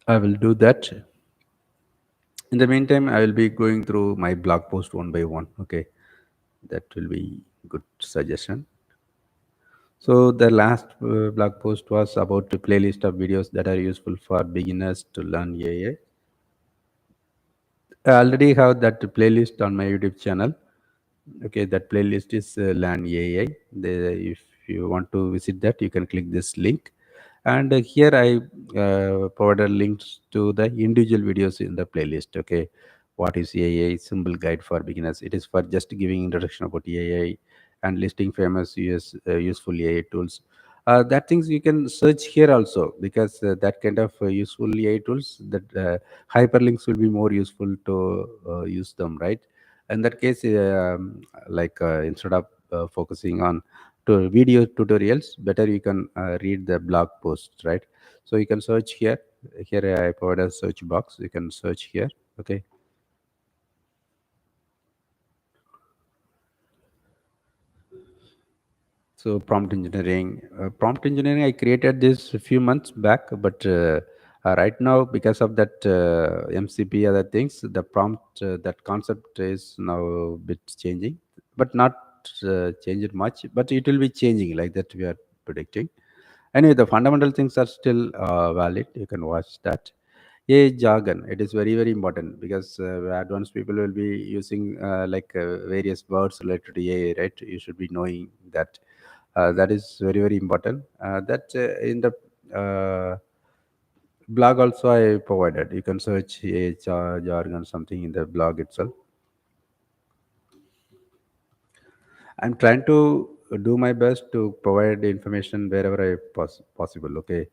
I will do that. In the meantime, I will be going through my blog post one by one. Okay, that will be good suggestion. So the last blog post was about a playlist of videos that are useful for beginners to learn AI. I already have that playlist on my YouTube channel. Okay, that playlist is Learn AI. If you want to visit that, you can click this link. And here I provided links to the individual videos in the playlist. Okay, what is AI? Simple guide for beginners. It is for just giving introduction about AI and listing famous useful AI tools. That things you can search here also, because that kind of useful AI tools, that hyperlinks will be more useful to use them, right? In that case, like instead of focusing on to video tutorials, better you can read the blog post, right? So you can search here. Here I provide a search box. You can search here. Okay. So prompt engineering, I created this a few months back, but right now because of that MCP other things, the prompt that concept is now a bit changing, but not changed much. But it will be changing like that. We are predicting. Anyway, the fundamental things are still valid. You can watch that. AI jargon, it is very very important, because advanced people will be using like various words related to AI, right? You should be knowing that. That is very very important. That in the uh, blog also I provided. You can search AI jargon something in the blog itself. I'm trying to do my best to provide information wherever I possible. Okay,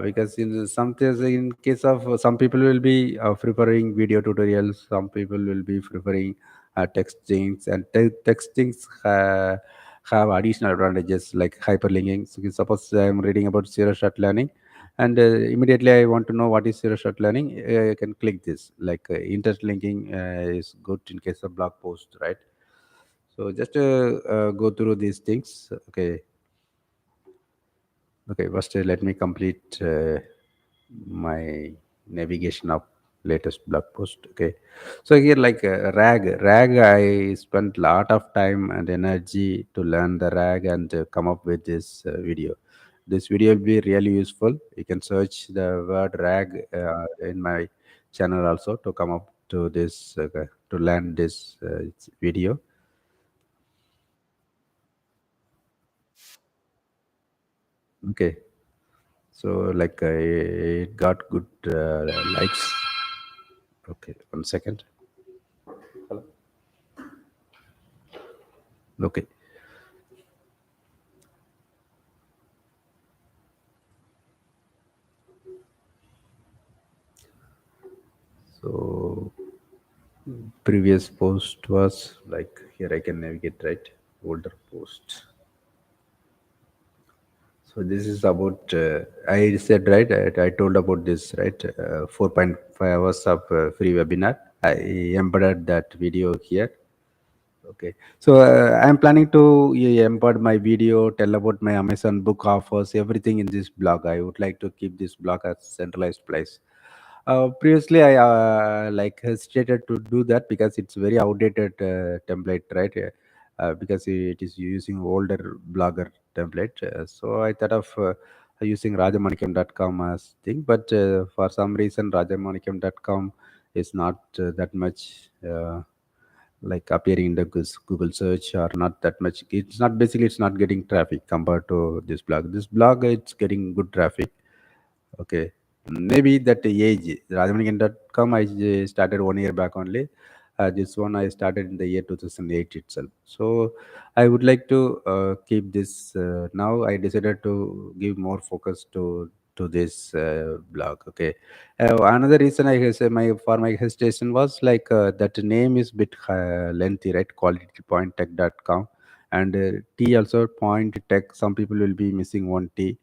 because in some cases, in case of some people will be preferring video tutorials, some people will be preferring text things, and text things have additional advantages like hyperlinking. So suppose I'm reading about zero shot learning, and immediately I want to know what is zero shot learning. I can click this. Like interlinking is good in case of blog post, right? So just go through these things. Okay. Okay. First, let me complete my navigation of latest blog post. Okay. So here, like RAG, I spent lot of time and energy to learn the RAG and come up with this video. This video will be really useful. You can search the word RAG in my channel also to come up to this to learn this video. Okay. So like it got good likes. Okay, 1 second. Okay, so previous post was like here. I can navigate, right. Older post. So this is about. I said right. I told about this, right. 4.5 hours of free webinar. I embedded that video here. Okay, so I'm planning to embed my video, tell about my Amazon book offers, everything in this blog. I would like to keep this blog as centralized place. Previously, I like hesitated to do that because it's very outdated template, right? Because it is using older blogger template. So I thought of using rajamanikam.com as thing, but for some reason, rajamanikam.com is not that much. Like appearing in the Google search or not that much. It's not basically it's not getting traffic compared to this blog. This blog it's getting good traffic. Okay, maybe that age. Rajamanikan.com I started 1 year back only. This one I started in the year 2008 itself. So I would like to keep this. Now I decided to give more focus to this blog. Okay, another reason I say my for my hesitation was like that name is bit lengthy, right? Qualitypointtech.com and T also point tech. Some people will be missing one T.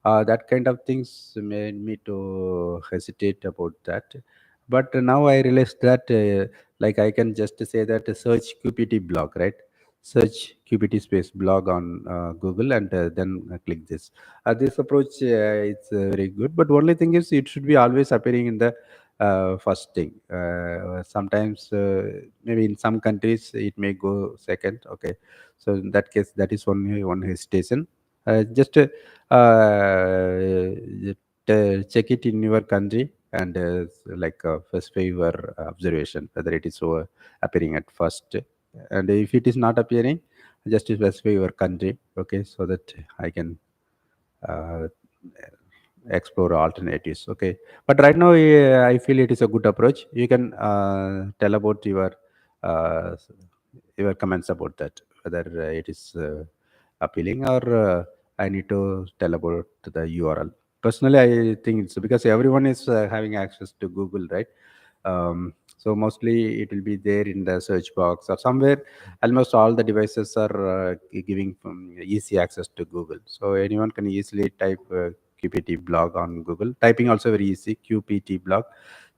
That kind of things made me to hesitate about that. But now I realized that like I can just say that search QPT blog, right? Search QPT space blog on Google and then click this. This approach it's very good, but only thing is it should be always appearing in the first thing. Sometimes maybe in some countries it may go second. Okay, so in that case that is one hesitation. Just check it in your country and like specify your observation whether it is appearing at first, and if it is not appearing, just specify your country. Okay, so that I can uh, explore alternatives. Okay, but right now I feel it is a good approach. You can tell about uh, your comments about that, whether it is appealing or I need to tell about the URL. Personally, I think it's because everyone is having access to Google, right? So mostly it will be there in the search box or somewhere. Almost all the devices are giving easy access to Google, so anyone can easily type QPT blog on Google. Typing also very easy. QPT blog.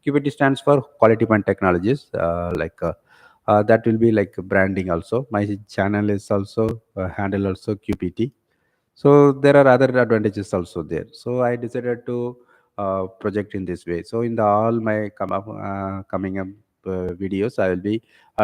QPT stands for Quality Point Technologies. That will be like branding also. My channel is also handle also QPT. So there are other advantages also there. So I decided to project in this way. So in the all my coming up videos, I will be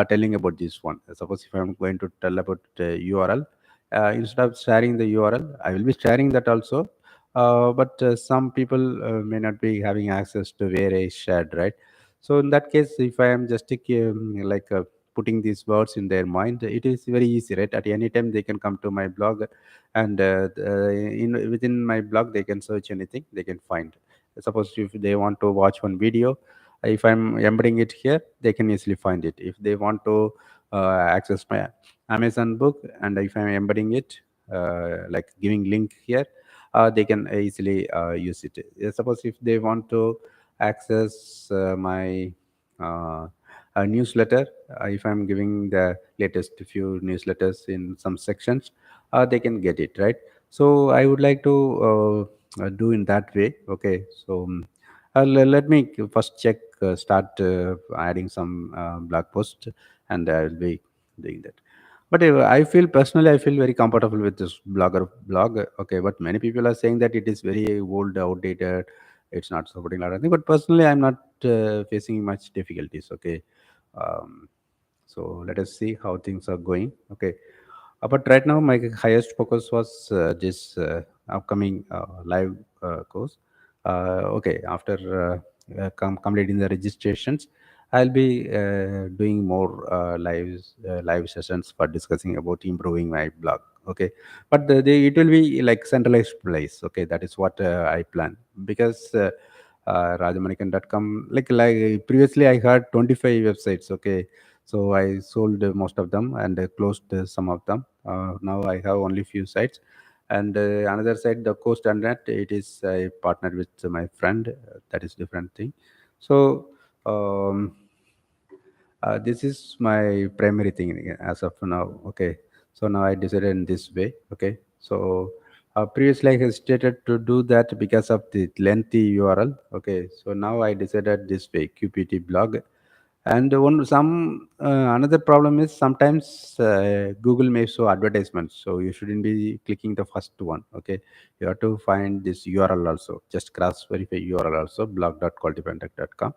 telling about this one. Suppose if I'm going to tell about URL, instead of sharing the URL, I will be sharing that also. But some people may not be having access to where I shared, right? So in that case, if I am just like putting these words in their mind, it is very easy, right? At any time they can come to my blog, and in within my blog they can search anything they can find. Suppose if they want to watch one video, if I'm embedding it here, they can easily find it. If they want to access my Amazon book, and if I'm embedding it like giving link here, they can easily use it. Suppose if they want to access my uh, a newsletter, if I'm giving the latest few newsletters in some sections, they can get it, right? So I would like to do in that way. Okay, so let me first check, start adding some blog post, and I will be doing that. But I feel personally, I feel very comfortable with this blogger blog. Okay, but many people are saying that it is very old, outdated. It's not supporting a lot of things. But personally, I'm not facing much difficulties. Okay, um, so let us see how things are going. Okay, but right now my highest focus was this upcoming live course. Okay, after completing the registrations, I'll be doing more live sessions for discussing about improving my blog. Okay, but it will be like centralized place. Okay, that is what I plan, because rajamanikan.com, like previously I had 25 websites. Okay, so I sold most of them and closed some of them. Now I have only few sites, and another site, the coast and that, it is I partnered with my friend. That is different thing. So um, this is my primary thing as of now. Okay, so now I decided in this way. Okay, so previously I hesitated to do that because of the lengthy URL. Okay, so now I decided this way, QPT blog. And one some another problem is sometimes Google may show advertisements, so you shouldn't be clicking the first one. Okay, you have to find this URL also, just cross verify URL also, blog.qualitypantech.com.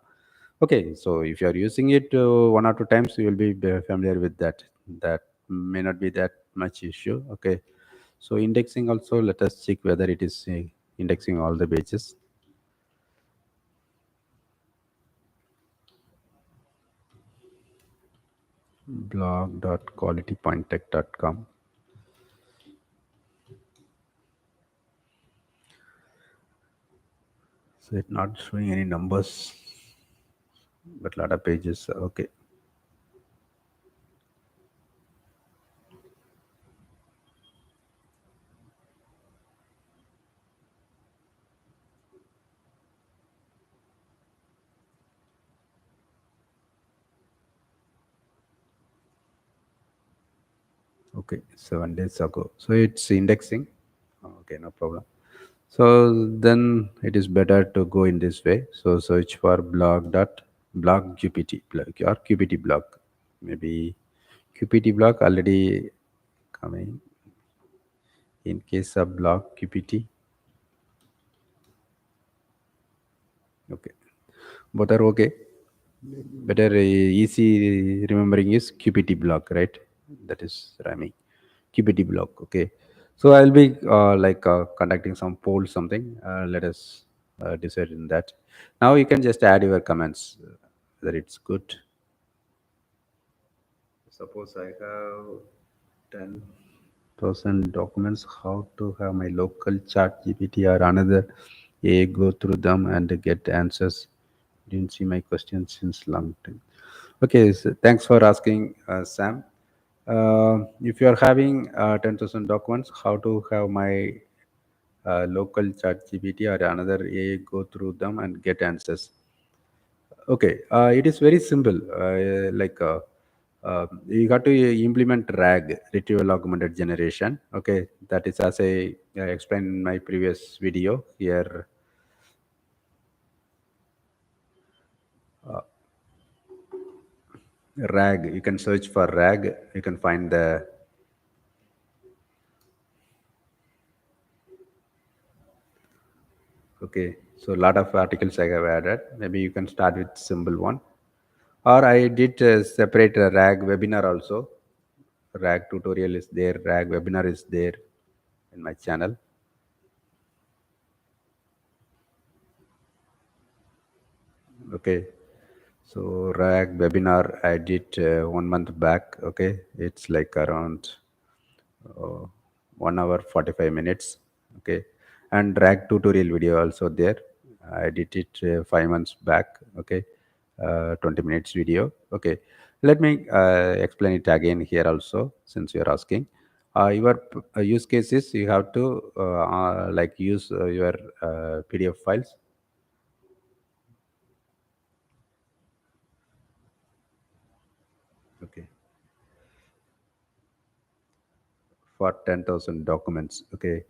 Okay, so if you are using it one or two times, you will be familiar with that. That may not be that much issue. Okay, so indexing also, let us check whether it is indexing all the pages. blog.qualitypointtech.com. So it's not showing any numbers, but a lot of pages. Okay. Okay, 7 days ago. So it's indexing. Okay, no problem. So then it is better to go in this way. So search for blog QPT blog or QPT blog. Maybe QPT blog already coming. In case of blog QPT, okay, both are okay. Better easy remembering is QPT block, right? That is ramming QPT block. Okay, so I'll be conducting some poll something. Let us decide in that. Now you can just add your comments whether it's good. Suppose I have 10,000 documents. How to have my local chat GPT or another a go through them and get answers? Didn't see my questions since long time. Okay, so thanks for asking, Sam. If you are having 10,000 documents, how to have my local chat GPT or another AI go through them and get answers? Okay, it is very simple. You got to implement RAG, retrieval augmented generation. Okay, that is as I explained in my previous video. Here, RAG. You can search for RAG. You can find the. Okay, so a lot of articles I have added. Maybe you can start with simple one. Or I did separate a RAG webinar also. RAG tutorial is there. RAG webinar is there in my channel. Okay, so RAG webinar I did 1 month back. Okay, it's like around uh, 1 hour 45 minutes. Okay, and RAG tutorial video also there. I did it 5 months back. Okay, 20 minutes video. Okay, let me explain it again here also since you're asking. Your use cases, you have to like use your PDF files. Okay, for 10,000 documents. Okay.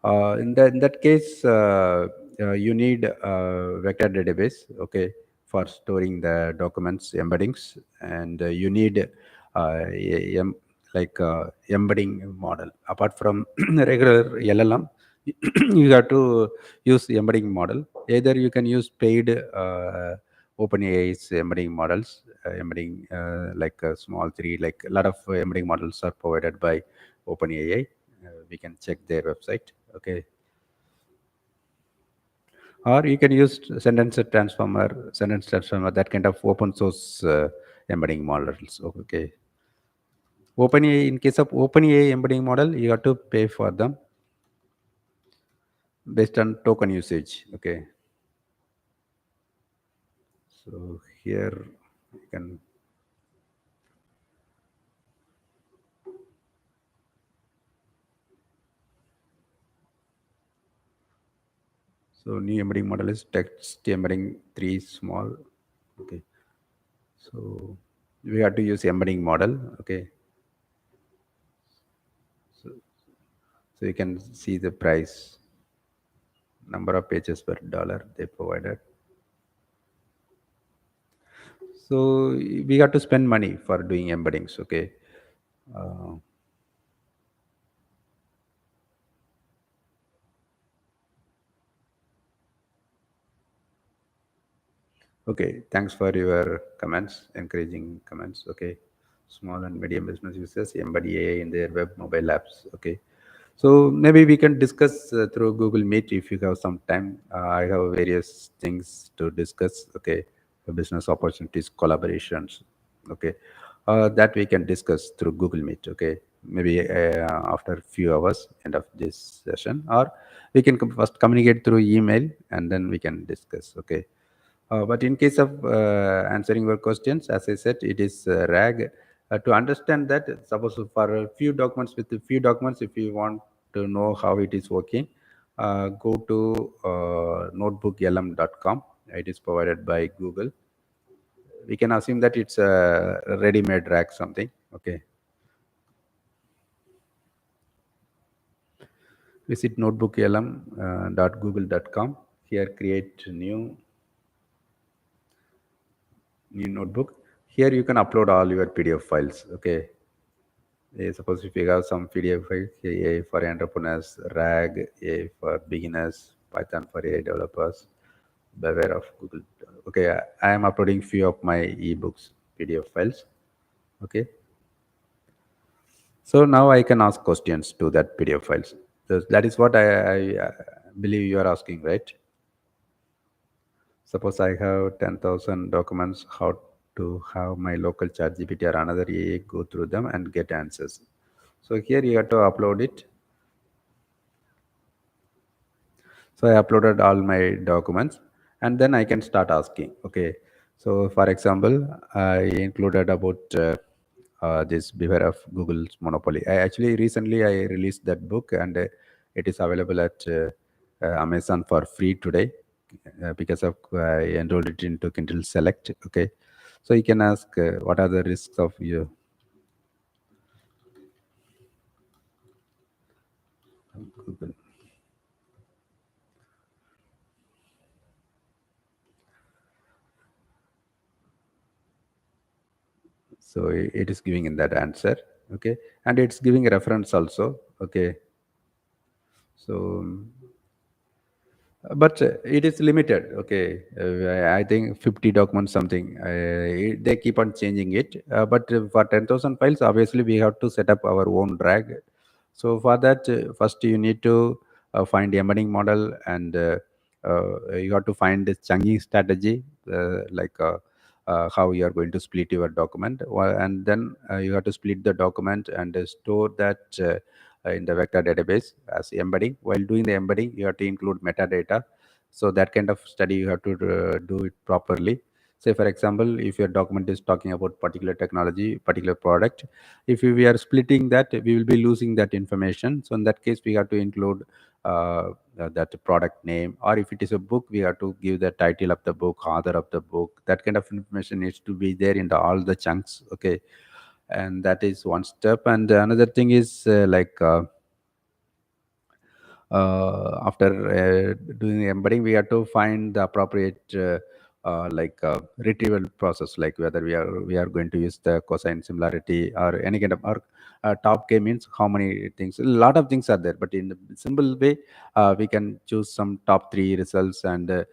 In that case, you need a vector database, okay, for storing the documents embeddings, and you need embedding model. Apart from regular LLM, you have to use embedding model. Either you can use paid OpenAI's embedding models, embedding like a small three, like a lot of embedding models are provided by OpenAI. We can check their website. Okay, or you can use sentence transformer, that kind of open source embedding models. Okay, OpenAI. In case of OpenAI embedding model, you have to pay for them based on token usage. Okay, so here you can. So new embedding model is text embedding 3 small. Okay, so we have to use embedding model. Okay, so you can see the price, number of pages per dollar they provided. So we got to spend money for doing embeddings. Okay. Uh, Okay, thanks for your comments, encouraging comments. Okay, small and medium business users embed AI in their web mobile apps. Okay, so maybe we can discuss through Google Meet if you have some time. I have various things to discuss. Okay, business opportunities, collaborations. Okay, that we can discuss through Google Meet. Okay, maybe after a few hours, end of this session, or we can first communicate through email and then we can discuss. Okay, but in case of answering your questions, as I said, it is RAG. To understand that, suppose for a few documents, with a few documents, if you want to know how it is working, go to notebooklm.com. It is provided by Google. We can assume that it's a ready-made RAG something. Okay. Visit notebooklm.google.com. Here, create new notebook. Here you can upload all your PDF files. Okay. Suppose if you have some PDF files, A for entrepreneurs, RAG, A for beginners, Python for AI developers, beware of Google. Okay, I am uploading few of my ebooks, PDF files. Okay, so now I can ask questions to that PDF files. So that is what I believe you are asking, right? Suppose I have 10,000 documents, how to have my local chat GPT or another AI go through them and get answers. So here you have to upload it. So I uploaded all my documents and then I can start asking. Okay, so for example, I included about this Beware of Google's Monopoly. I actually recently I released that book, and it is available at Amazon for free today, because of I enrolled it into Kindle Select. Okay, so you can ask what are the risks of you. Google. So it is giving in that answer. Okay, and it's giving a reference also. Okay, so but it is limited. Okay, I think 50 documents something. They keep on changing it, but for 10,000 files, obviously we have to set up our own drag. So for that, first you need to find the embedding model, and you have to find the chunking strategy, how you are going to split your document. And then you have to split the document and store that in the vector database as embedding. While doing the embedding, you have to include metadata. So that kind of study you have to do it properly. Say for example, if your document is talking about particular technology, particular product, if we are splitting that, we will be losing that information. So in that case, we have to include that product name, or if it is a book, we have to give the title of the book, author of the book. That kind of information needs to be there in all the chunks. Okay, and that is one step. And another thing is after doing the embedding, we have to find the appropriate retrieval process, like whether we are going to use the cosine similarity or any kind of, or top k means how many things. A lot of things are there, but in the simple way, we can choose some top three results, and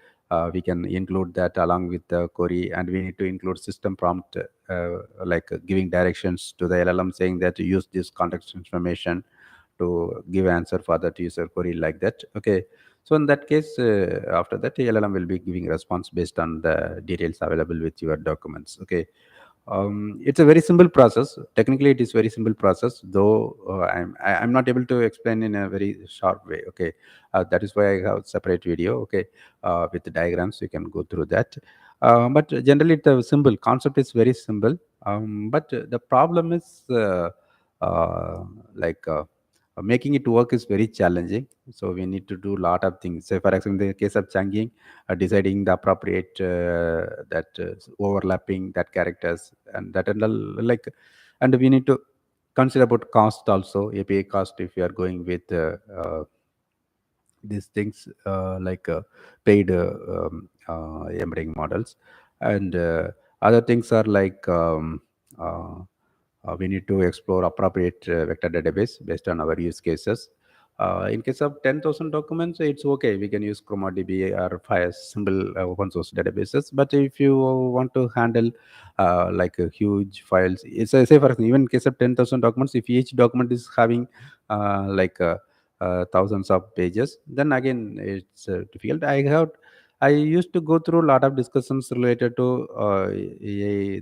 we can include that along with the query, and we need to include system prompt, giving directions to the LLM saying that use this context information to give answer for that user query, like that. Okay, so in that case, after that, LLM will be giving response based on the details available with your documents. Okay, it's a very simple process. Technically it is very simple process, though I'm not able to explain in a very short way. Okay, that is why I have separate video. Okay, with the diagrams you can go through that. But generally the simple concept is very simple. But the problem is uh, like making it work is very challenging. So we need to do a lot of things. Say for example, in the case of chunking, deciding the appropriate that overlapping that characters, and that, and like, and we need to consider about cost also, API cost, if you are going with these things, paid embedding models. And Other things are like we need to explore appropriate vector database based on our use cases. In case of 10,000 documents, it's okay. We can use ChromaDB or Fire simple open source databases. But if you want to handle like huge files, it's say for example, even in case of 10,000 documents, if each document is having like thousands of pages, then again it's difficult. I used to go through a lot of discussions related to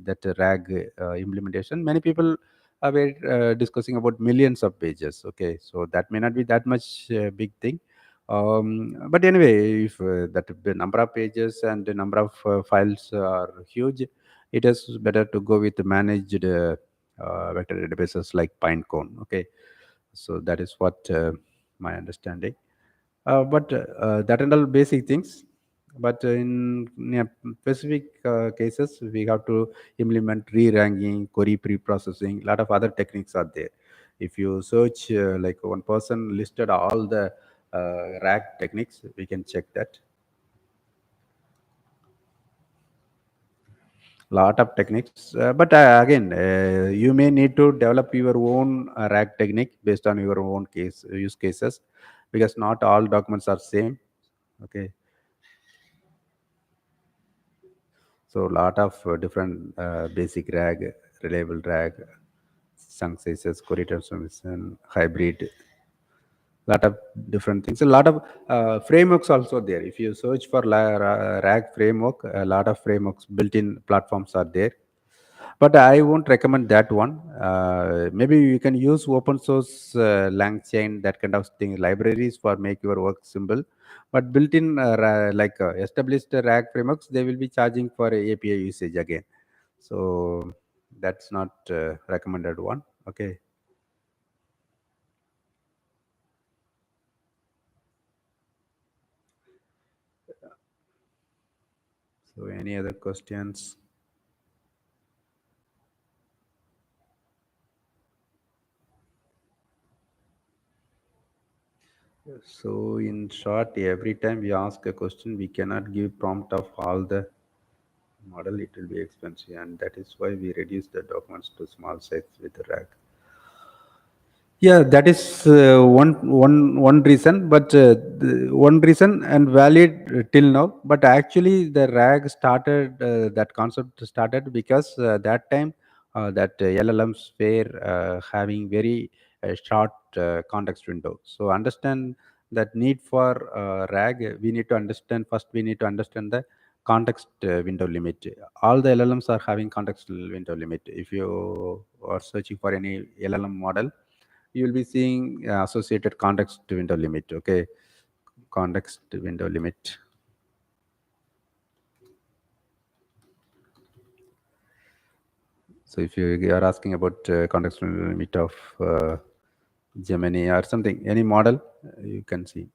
that RAG implementation. Many people were discussing about millions of pages. Okay, so that may not be that much big thing. But anyway, if that the number of pages and the number of files are huge, it is better to go with managed vector databases like Pinecone. Okay, so that is what my understanding. But that and all basic things. But in specific cases, we have to implement re-ranking, query pre-processing. A lot of other techniques are there. If you search, like one person listed all the RAG techniques, we can check that. Lot of techniques, but again, you may need to develop your own RAG technique based on your own case use cases, because not all documents are same. Okay, so a lot of different basic RAG, reliable RAG, chunk sizes, query transformation, hybrid, lot of different things. A lot of frameworks also there. If you search for RAG framework, a lot of frameworks, built-in platforms are there. But I won't recommend that one. Maybe you can use open source LangChain, that kind of thing, libraries for make your work simple. But built-in like established RAG frameworks, they will be charging for API usage again. So that's not recommended one. Okay. So any other questions? So in short, every time we ask a question, we cannot give prompt of all the model. It will be expensive, and that is why we reduce the documents to small size with the RAG. Yeah, that is one reason, but one reason and valid till now. But actually, the RAG started, that concept started because that time that LLMs were having very short context window. So understand that need for RAG. We need to understand first. We need to understand the context window limit. All the LLMs are having context window limit. If you are searching for any LLM model, you will be seeing associated context window limit. Okay, context window limit. So if you are asking about context window limit of Gemini or something, any model, you can see.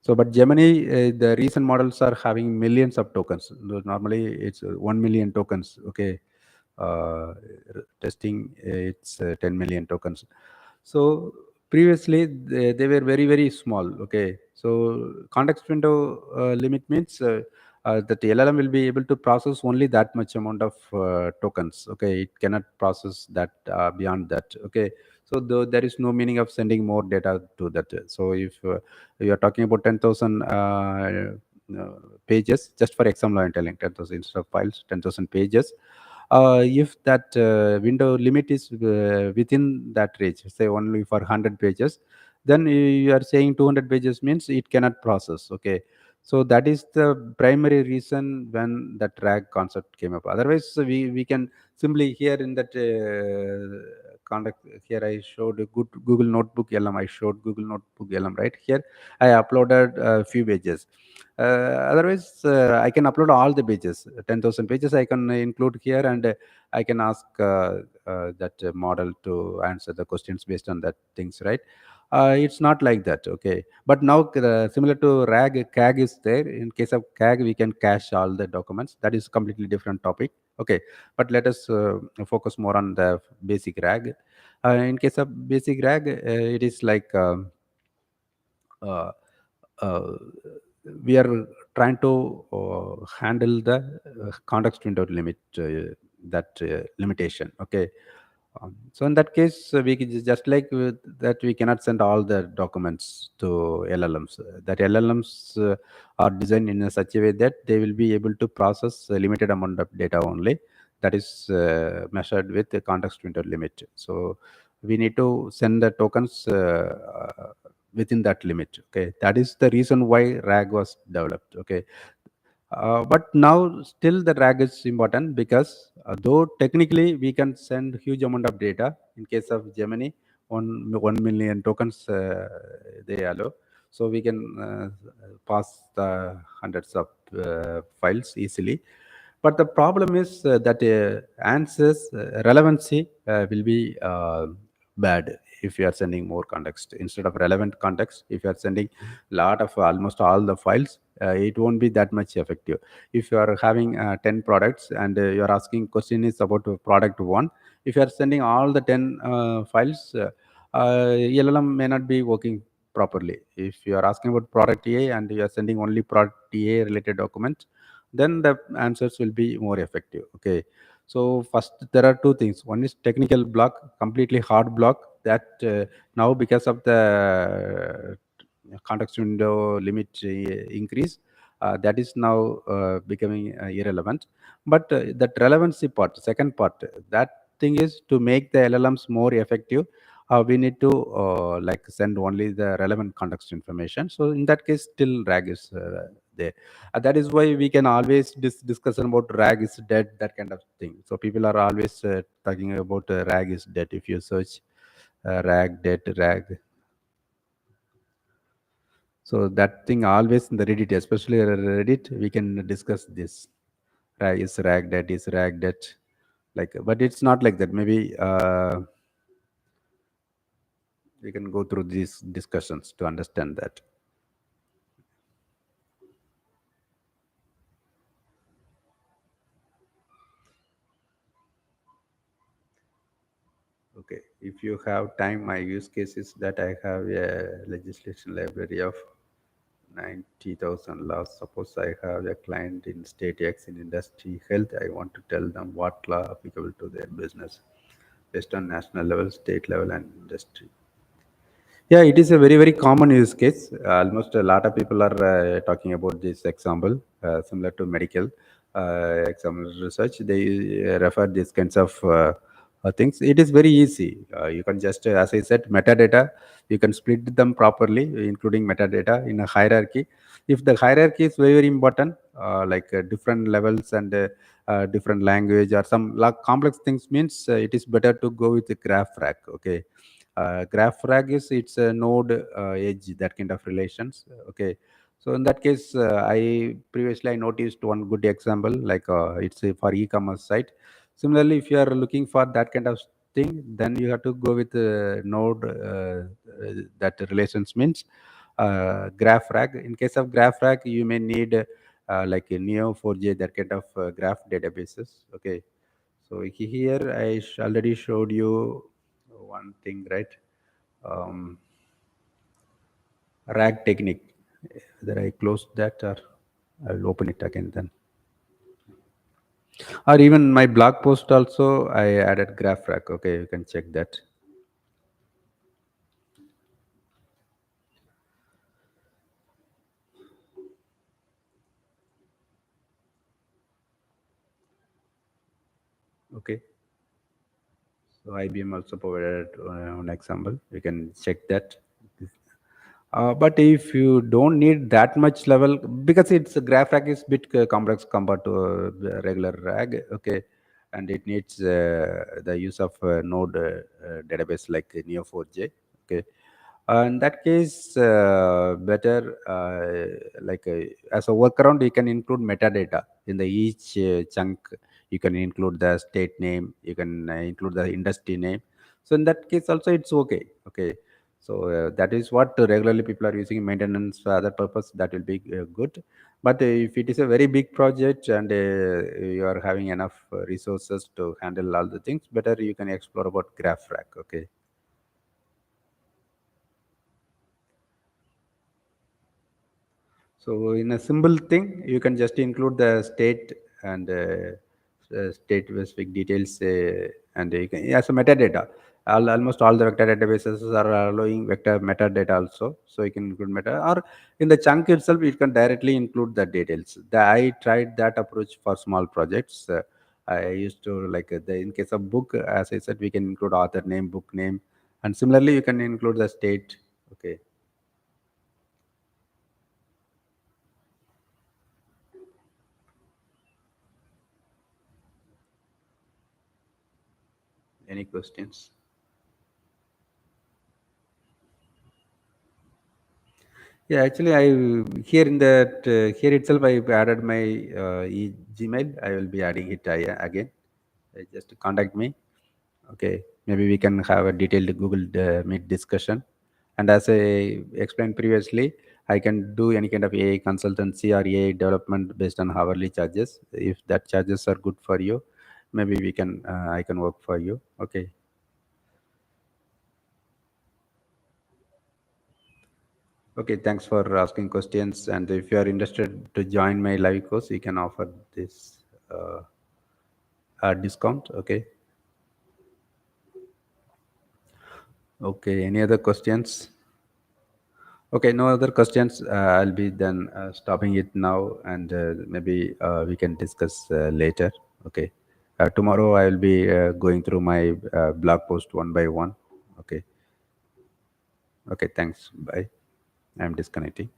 So, but Gemini, the recent models are having millions of tokens. Normally, it's 1 million tokens. Okay, uh, testing, it's 10 million tokens. So previously they were very very small. Okay, so context window limit means that the LLM will be able to process only that much amount of tokens. Okay, it cannot process that beyond that. Okay, so there is no meaning of sending more data to that. So if you are talking about 10,000 pages, just for example, I'm telling 10,000 instead of files, 10,000 pages. If that window limit is within that range, say only for 100 pages, then you are saying 200 pages means it cannot process. Okay, so that is the primary reason when that RAG concept came up. Otherwise, we can simply here in that conduct, here I showed a good Google Notebook LM. I showed Google Notebook LM right here. I uploaded a few pages. Otherwise, I can upload all the pages, 10,000 pages. I can include here, and I can ask that model to answer the questions based on that things, right? It's not like that. Okay, but now similar to RAG, CAG is there. In case of CAG, we can cache all the documents. That is completely different topic. Okay, but let us focus more on the basic RAG. In case of basic RAG, it is like uh, uh, we are trying to handle the context window limit, that limitation. Okay. So in that case, we just like that, we cannot send all the documents to LLMs. That LLMs are designed in a such a way that they will be able to process a limited amount of data only. That is measured with the context window limit. So we need to send the tokens within that limit. Okay, that is the reason why RAG was developed. Okay, but now still the RAG is important because though technically we can send huge amount of data. In case of Gemini, 1 million tokens they allow, so we can pass the hundreds of files easily. But the problem is that answers relevancy will be bad if you are sending more context instead of relevant context. If you are sending lot of almost all the files, it won't be that much effective. If you are having 10 products and you are asking question is about product one, if you are sending all the 10 files, LLM may not be working properly. If you are asking about product A and you are sending only product A related documents, then the answers will be more effective. Okay, so first there are two things. One is technical block, completely hard block, that now because of the context window limit increase, that is now becoming irrelevant. But that relevancy part, second part, that thing is to make the LLMs more effective. We need to like send only the relevant context information. So in that case, still RAG is there. That is why we can always discussion about RAG is dead, that kind of thing. So people are always talking about RAG is dead. If you search RAG dead, RAG, so that thing always in the Reddit, especially Reddit, we can discuss this. RAG is RAG dead, is RAG dead. Like, but it's not like that. Maybe we can go through these discussions to understand that. Okay, if you have time, my use case is that I have a legislation library of 90,000 laws. Suppose I have a client in state X in industry health. I want to tell them what law applicable to their business based on national level, state level, and industry. Yeah, it is a very, very common use case. Almost a lot of people are talking about this example, similar to medical example research. They refer these kinds of things. It is very easy. You can just, as I said, metadata, you can split them properly, including metadata in a hierarchy. If the hierarchy is very, very important, like different levels and different language or some complex things, means it is better to go with the graph rack. Okay, graph rag is it's a node edge, that kind of relations. Okay, so in that case, I previously I noticed one good example, like it's for e-commerce site. Similarly, if you are looking for that kind of thing, then you have to go with node that relations, means graph rag. In case of graph rag, you may need like a Neo4j, that kind of graph databases. Okay, so here I already showed you one thing, right? Um, RAG technique. Whether I closed that or I'll open it again then. Or even my blog post also, I added graph rack. Okay, you can check that. Okay. So IBM also provided an example. You can check that. But if you don't need that much level, because it's a graph rag is bit complex compared to regular rag. Okay, and it needs the use of node database like Neo4j. Okay, in that case, better like as a workaround, you can include metadata in the each chunk. You can include the state name. You can include the industry name. So in that case, also it's okay. Okay, so that is what regularly people are using maintenance for other purpose. That will be good. But if it is a very big project and you are having enough resources to handle all the things, better you can explore about graph rack. Okay. So in a simple thing, you can just include the state and state specific details, and you can, as a metadata. Almost all the vector databases are allowing vector metadata also. So you can include meta, or in the chunk itself, you can directly include the details. I tried that approach for small projects. I used to like in case of book, as I said, we can include author name, book name, and similarly, you can include the state. Okay. Any questions? Yeah, actually, I here in that here itself I added my Gmail. I will be adding it again. Just contact me. Okay, maybe we can have a detailed Google Meet discussion. And as I explained previously, I can do any kind of AI consultancy or AI development based on hourly charges. If that charges are good for you, maybe we can I can work for you. Okay. Okay, thanks for asking questions. And if you are interested to join my live course, you can offer this discount. Okay. Okay. Any other questions? Okay, no other questions. I'll be then stopping it now, and maybe we can discuss later. Okay. Tomorrow I will be going through my blog post one by one. Okay. Okay. Thanks. Bye. I'm disconnecting.